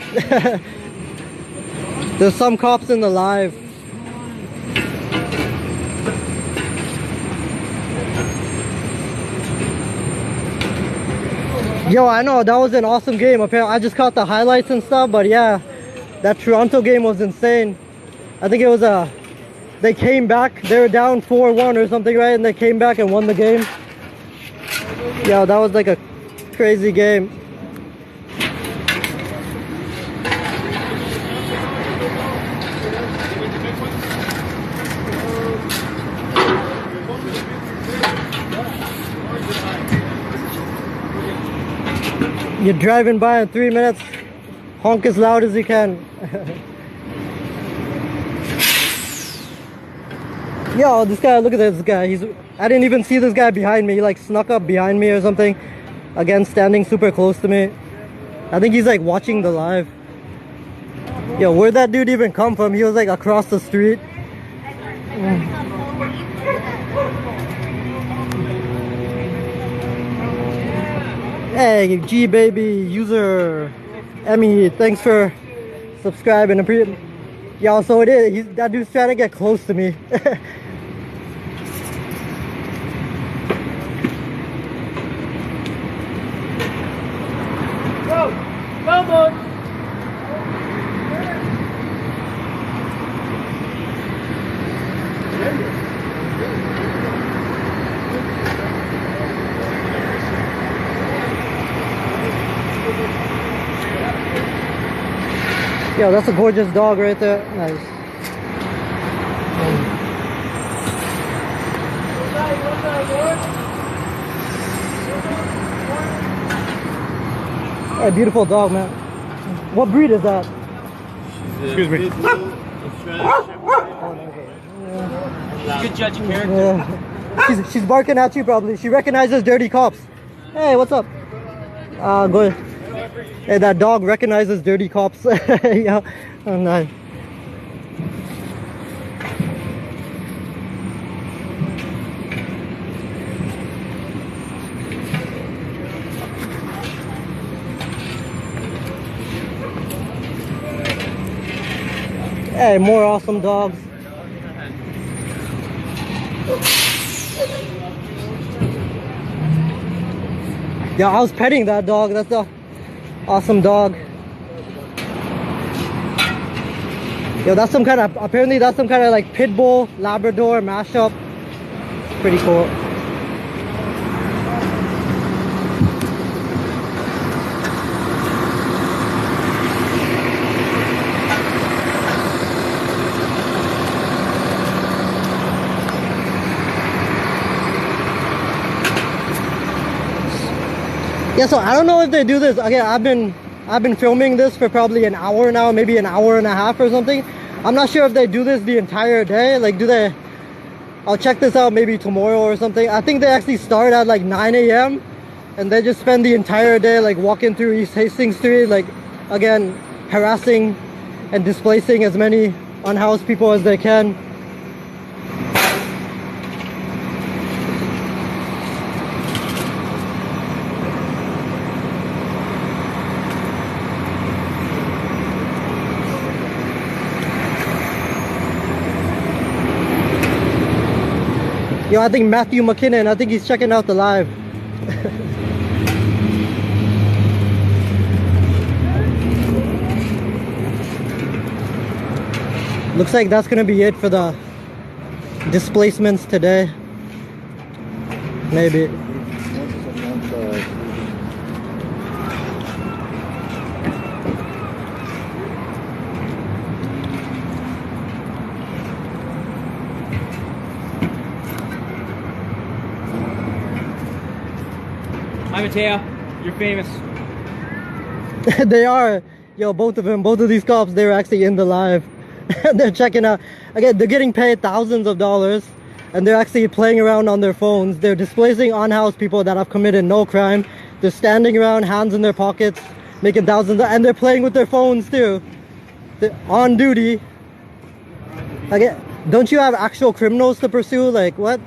There's some cops in the live. Yo, I know, that was an awesome game. Apparently, I just caught the highlights and stuff, but yeah, that Toronto game was insane. I think it was they came back, they were down 4-1 or something, right? And they came back and won the game. Yeah, that was like a crazy game. You're driving by in 3 minutes, honk as loud as you can. Yo, this guy, look at this guy. I didn't even see this guy behind me. He like snuck up behind me or something. Again, standing super close to me. I think he's like watching the live. Yo, where'd that dude even come from? He was like across the street. Hey, G baby user Emmy, thanks for subscribing. Yo, so it is. That dude's trying to get close to me. Go! Come on! Yo, that's a gorgeous dog right there. Nice. A beautiful dog, man. What breed is that? Excuse me. Good judge of character. Yeah. She's barking at you probably. She recognizes dirty cops. Hey, what's up? Go ahead. Hey, that dog recognizes dirty cops. Yeah. Oh, nice. Hey, more awesome dogs. Yeah, I was petting that dog. That's a awesome dog. Yo, that's some kind of, apparently that's some kind of like pit bull, Labrador mashup. Pretty cool. Yeah, so I don't know if they do this. Again, I've been filming this for probably an hour now, maybe an hour and a half or something. I'm not sure if they do this the entire day. Like, do they? I'll check this out maybe tomorrow or something. I think they actually start at like 9 a.m. and they just spend the entire day like walking through East Hastings Street, like again harassing and displacing as many unhoused people as they can. Yo, I think Matthew McKinnon, I think he's checking out the live. Looks like that's gonna be it for the displacements today. Maybe. Hi, Mateo. You're famous. They are. Yo, both of them, both of these cops, they're actually in the live. They're checking out. Again, they're getting paid thousands of dollars and they're actually playing around on their phones. They're displacing unhoused people that have committed no crime. They're standing around, hands in their pockets, making thousands, and they're playing with their phones too. They're on duty. Again, don't you have actual criminals to pursue? Like, what?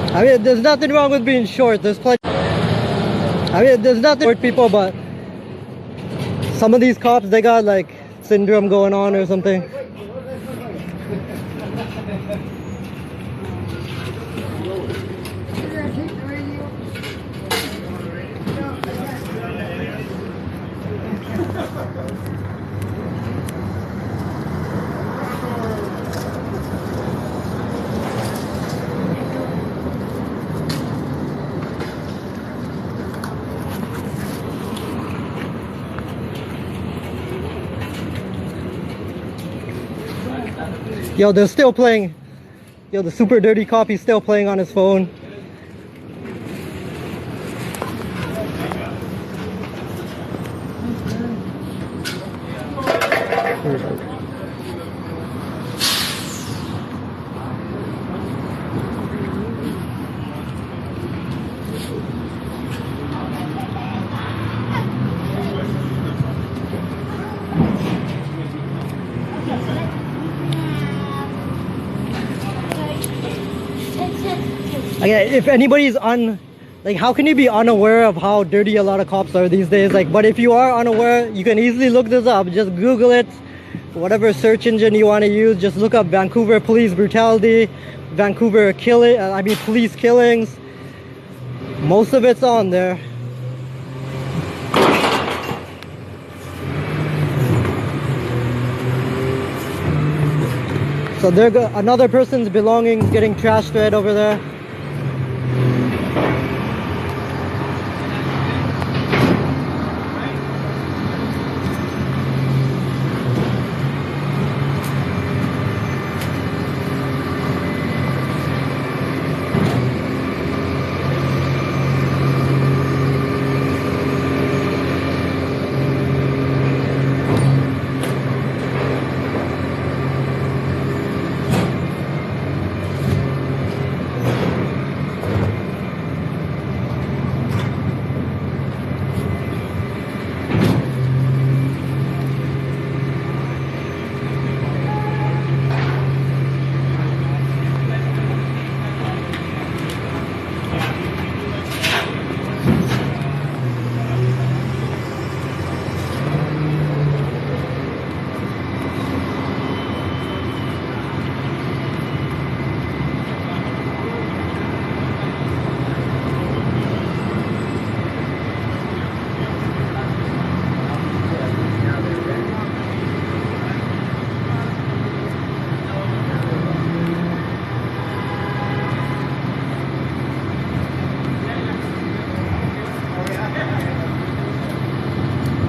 I mean, there's nothing wrong with being short. There's plenty. I mean, there's nothing short people, but some of these cops, they got like syndrome going on or something. Yo, they're still playing. Yo, the super dirty cop, he's still playing on his phone. Again, if anybody's like, how can you be unaware of how dirty a lot of cops are these days? Like, but if you are unaware, you can easily look this up. Just Google it, whatever search engine you want to use. Just look up Vancouver police brutality, Vancouver police killings. Most of it's on there. So another person's belongings getting trashed right over there.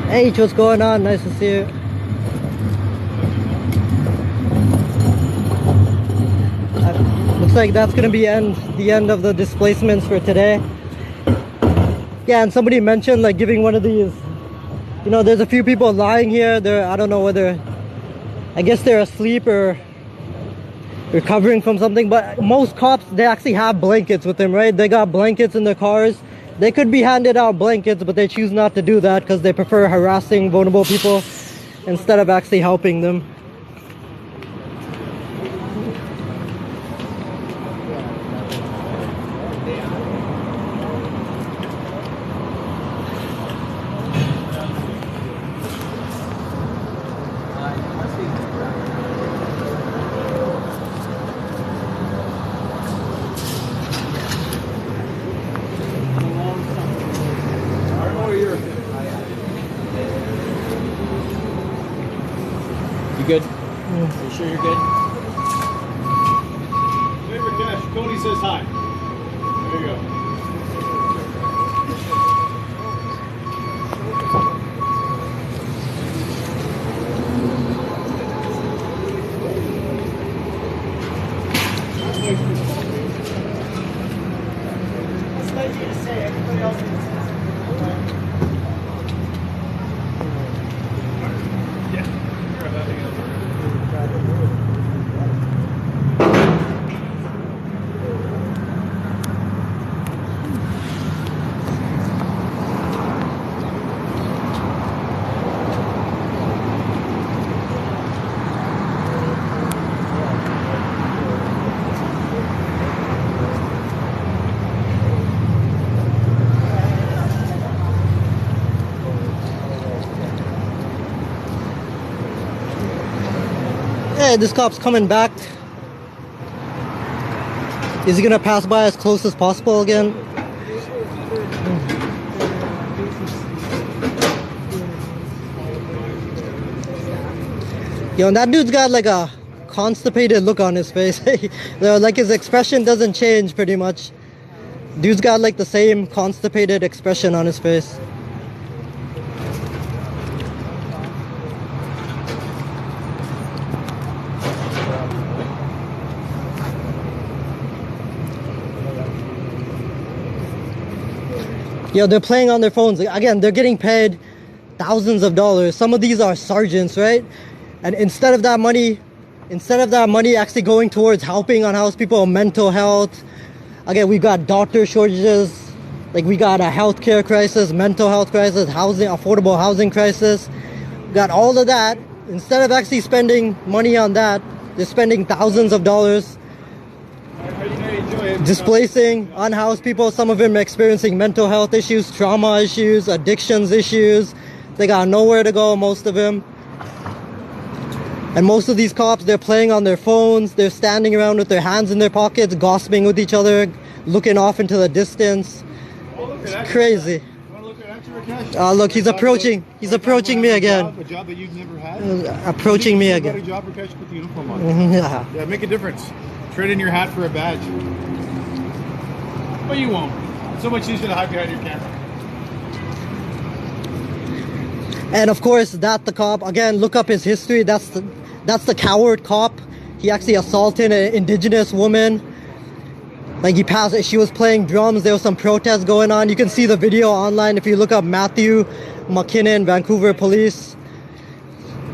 Hey, what's going on? Nice to see you. like that's gonna be the end of the displacements for today. Yeah, and somebody mentioned like giving one of these, you know, there's a few people lying here. I don't know whether, I guess they're asleep or recovering from something, but most cops, they actually have blankets with them, right? They got blankets in their cars. They could be handed out blankets, but they choose not to do that because they prefer harassing vulnerable people instead of actually helping them. You good? You sure you're good? Hey, Rakesh, Cody says hi. There you go. Hey, this cop's coming back. Is he gonna pass by as close as possible again? Yo, and that dude's got like a constipated look on his face. Like his expression doesn't change pretty much. Dude's got like the same constipated expression on his face. Yo, they're playing on their phones. Again, they're getting paid thousands of dollars. Some of these are sergeants, right? And instead of that money actually going towards helping unhoused people, mental health. Again, we've got doctor shortages. Like we got a healthcare crisis, mental health crisis, housing, affordable housing crisis. We got all of that. Instead of actually spending money on that, they're spending thousands of dollars displacing unhoused people. Some of them are experiencing mental health issues, trauma issues, addictions issues. They got nowhere to go, most of them. And most of these cops, they're playing on their phones. They're standing around with their hands in their pockets, gossiping with each other, looking off into the distance. It's crazy. Look, he's approaching. He's approaching me again. A job that you've never had? Approaching me again. Better job, Rakesh, put the uniform on. Yeah. Make a difference. Trade in your hat for a badge. Well, you won't. It's so much easier to hide behind your camera. And of course, that the cop, again, look up his history. That's the coward cop. He actually assaulted an indigenous woman. Like he passed, she was playing drums. There was some protests going on. You can see the video online if you look up Matthew McKinnon, Vancouver police.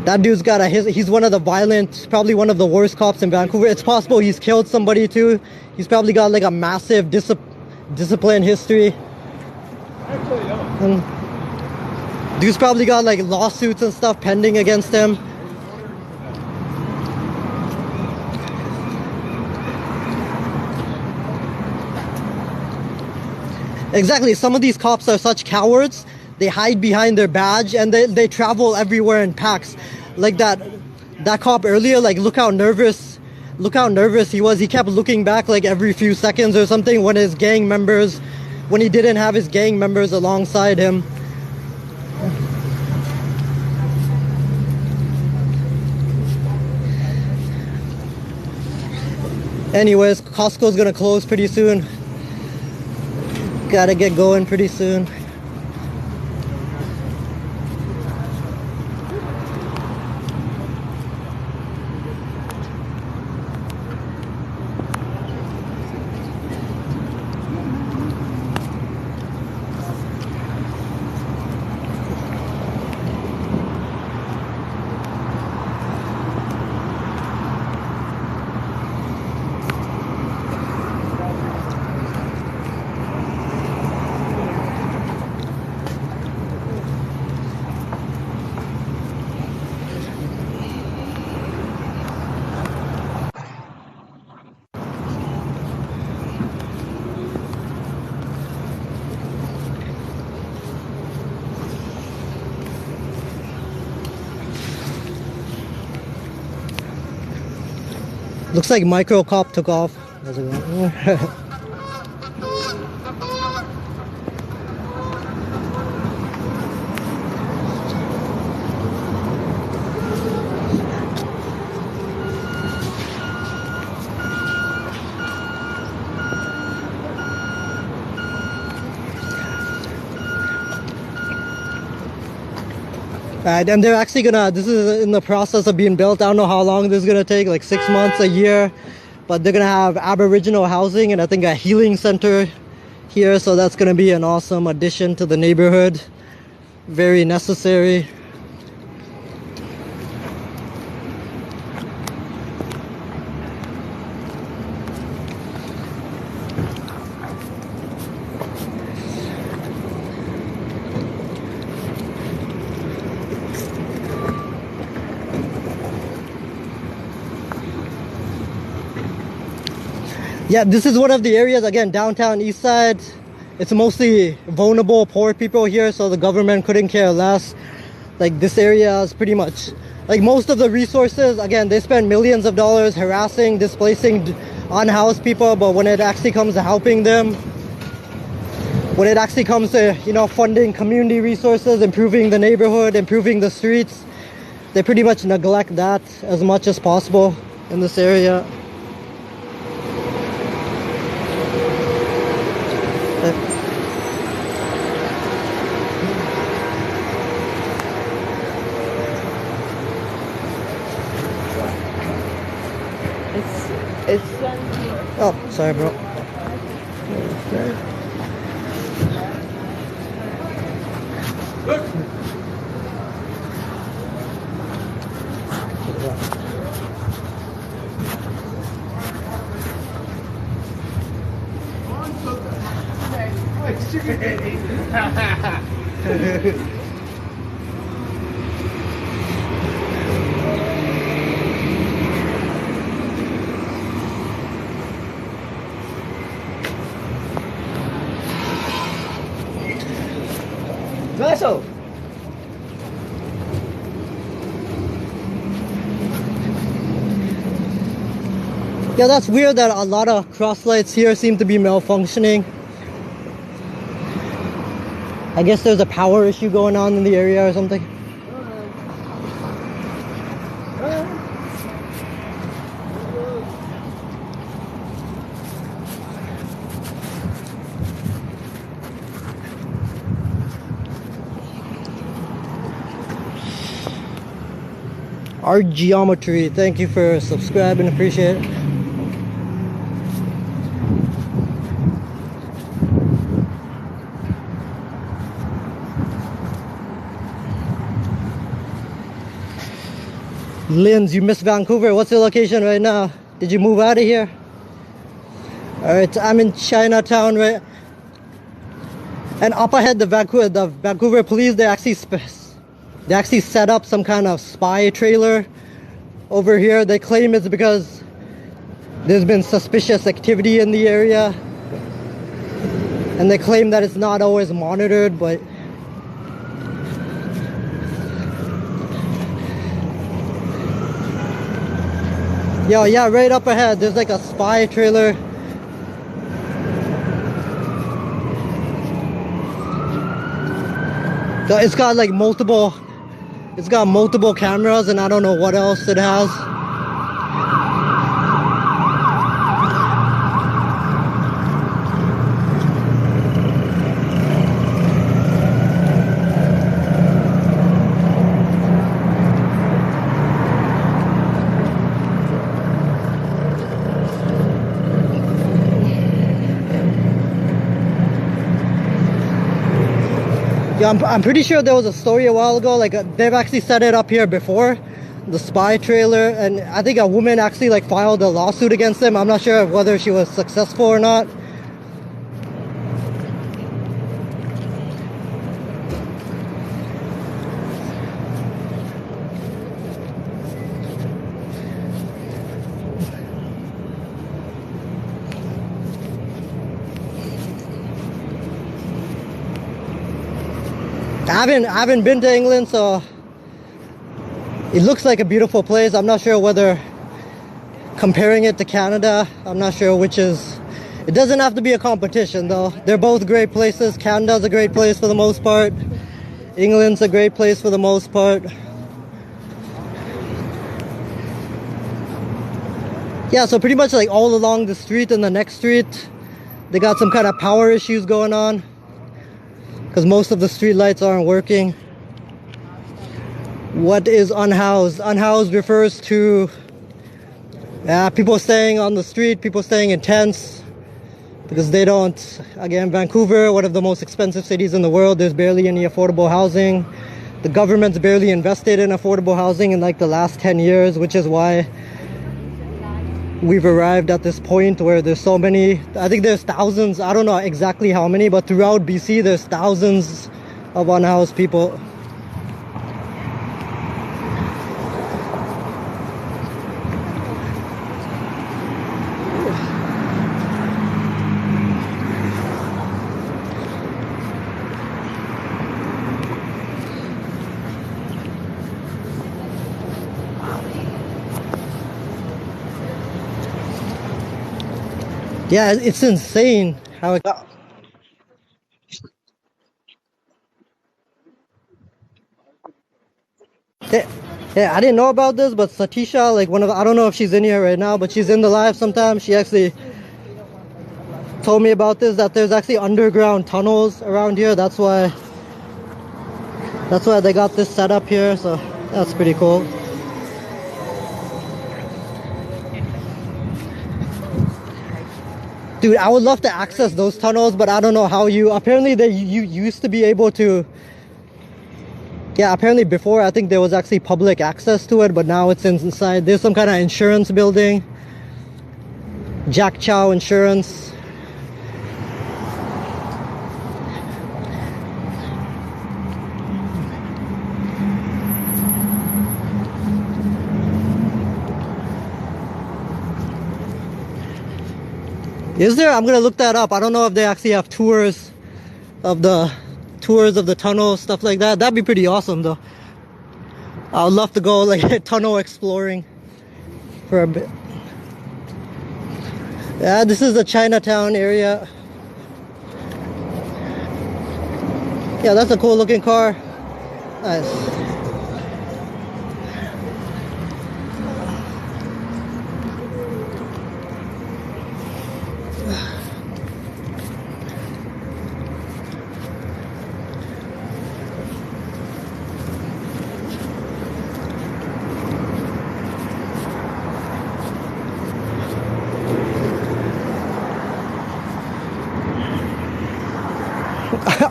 That dude's got he's one of the violent, probably one of the worst cops in Vancouver. It's possible he's killed somebody too. He's probably got like a massive discipline history. Dude's probably got like lawsuits and stuff pending against him. Exactly, some of these cops are such cowards. They hide behind their badge and they travel everywhere in packs. Like that cop earlier, like look how nervous he was. He kept looking back like every few seconds or something when he didn't have his gang members alongside him. Anyways, Costco's gonna close pretty soon. Gotta get going pretty soon. Looks like Micro Cop took off. How's it going? And they're actually gonna, this is in the process of being built. I don't know how long this is gonna take, like 6 months, a year. But they're gonna have Aboriginal housing and I think a healing center here. So that's gonna be an awesome addition to the neighborhood. Very necessary. Yeah, this is one of the areas, again, downtown East Side. It's mostly vulnerable, poor people here, so the government couldn't care less. Like, this area is pretty much, like, most of the resources, again, they spend millions of dollars harassing, displacing unhoused people, but when it actually comes to helping them, when it actually comes to, you know, funding community resources, improving the neighborhood, improving the streets, they pretty much neglect that as much as possible in this area. It's Oh, sorry, bro. Vessel. Yeah, that's weird that a lot of cross lights here seem to be malfunctioning. I guess there's a power issue going on in the area or something. Art Geometry, thank you for subscribing, appreciate it. Linz, you missed Vancouver. What's your location right now? Did you move out of here? Alright, I'm in Chinatown, right? And up ahead, the Vancouver police, they actually set up some kind of spy trailer over here. They claim it's because there's been suspicious activity in the area. And they claim that it's not always monitored, but yo, yeah, right up ahead, there's like a spy trailer. So it's got like multiple cameras and I don't know what else it has. Yeah, I'm pretty sure there was a story a while ago, like they've actually set it up here before, the spy trailer, and I think a woman actually like filed a lawsuit against them. I'm not sure whether she was successful or not. I haven't been to England, so it looks like a beautiful place. I'm not sure whether comparing it to Canada. I'm not sure which is. It doesn't have to be a competition though. They're both great places. Canada's a great place for the most part. England's a great place for the most part. Yeah, so pretty much like all along the street and the next street, they got some kind of power issues going on because most of the street lights aren't working. What is unhoused? Unhoused refers to people staying on the street, people staying in tents because they don't, again, Vancouver, one of the most expensive cities in the world, there's barely any affordable housing. The government's barely invested in affordable housing in like the last 10 years, which is why we've arrived at this point where there's so many, I think there's thousands, I don't know exactly how many, but throughout BC there's thousands of unhoused people. Yeah, it's insane how it got. Yeah, I didn't know about this, but Satisha, like one of, I don't know if she's in here right now, but she's in the live sometimes. She actually told me about this, that there's actually underground tunnels around here. That's why they got this set up here, so that's pretty cool. Dude, I would love to access those tunnels, but I don't know how you... Apparently, you used to be able to... Yeah, apparently before, I think there was actually public access to it, but now it's inside. There's some kind of insurance building. Jack Chow Insurance. Is there? I'm gonna look that up. I don't know if they actually have tours of the tunnel, stuff like that. That'd be pretty awesome though. I would love to go like tunnel exploring for a bit. Yeah, this is the Chinatown area. Yeah, that's a cool looking car. Nice.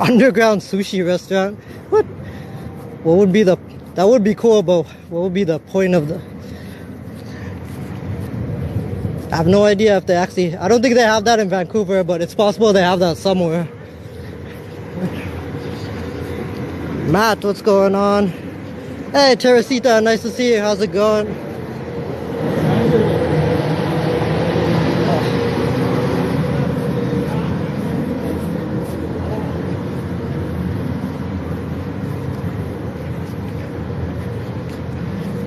Underground sushi restaurant. What would be the... That would be cool, but what would be the point of the... I have no idea if they actually... I don't think they have that in Vancouver, but it's possible they have that somewhere. Matt, what's going on? Hey, Teresita, nice to see you. How's it going?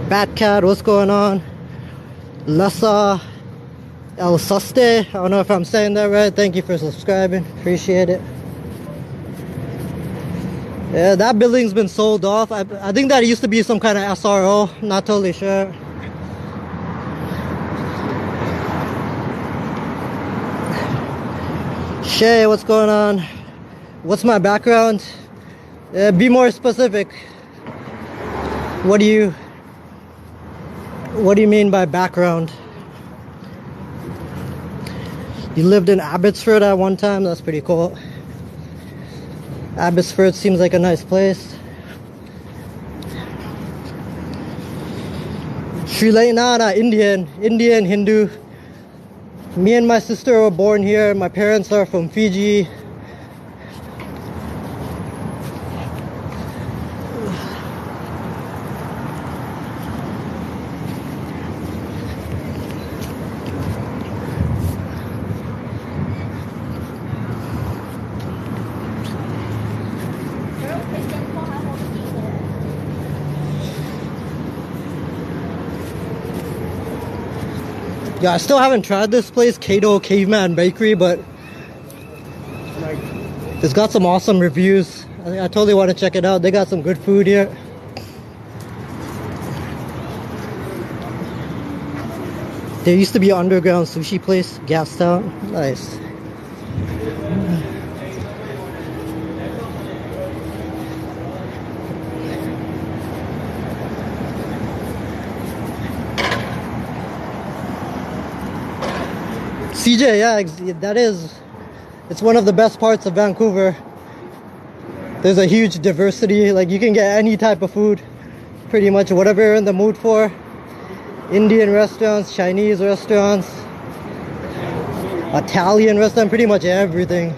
Batcat, what's going on? Lassa El Suste, I don't know if I'm saying that right. Thank you for subscribing, appreciate it. Yeah, that building's been sold off. I think that used to be some kind of SRO, not totally sure. Shay, what's going on? What's my background? Be more specific. What do you mean by background? You lived in Abbotsford at one time? That's pretty cool. Abbotsford seems like a nice place. Sri Lanka, Indian, Hindu. Me and my sister were born here. My parents are from Fiji. Yeah, I still haven't tried this place, Kato Caveman Bakery, but it's got some awesome reviews. I totally want to check it out. They got some good food here. There used to be an underground sushi place, gassed out. Nice. CJ, yeah, that is, it's one of the best parts of Vancouver. There's a huge diversity, like you can get any type of food, pretty much whatever you're in the mood for. Indian restaurants, Chinese restaurants, Italian restaurant, pretty much everything.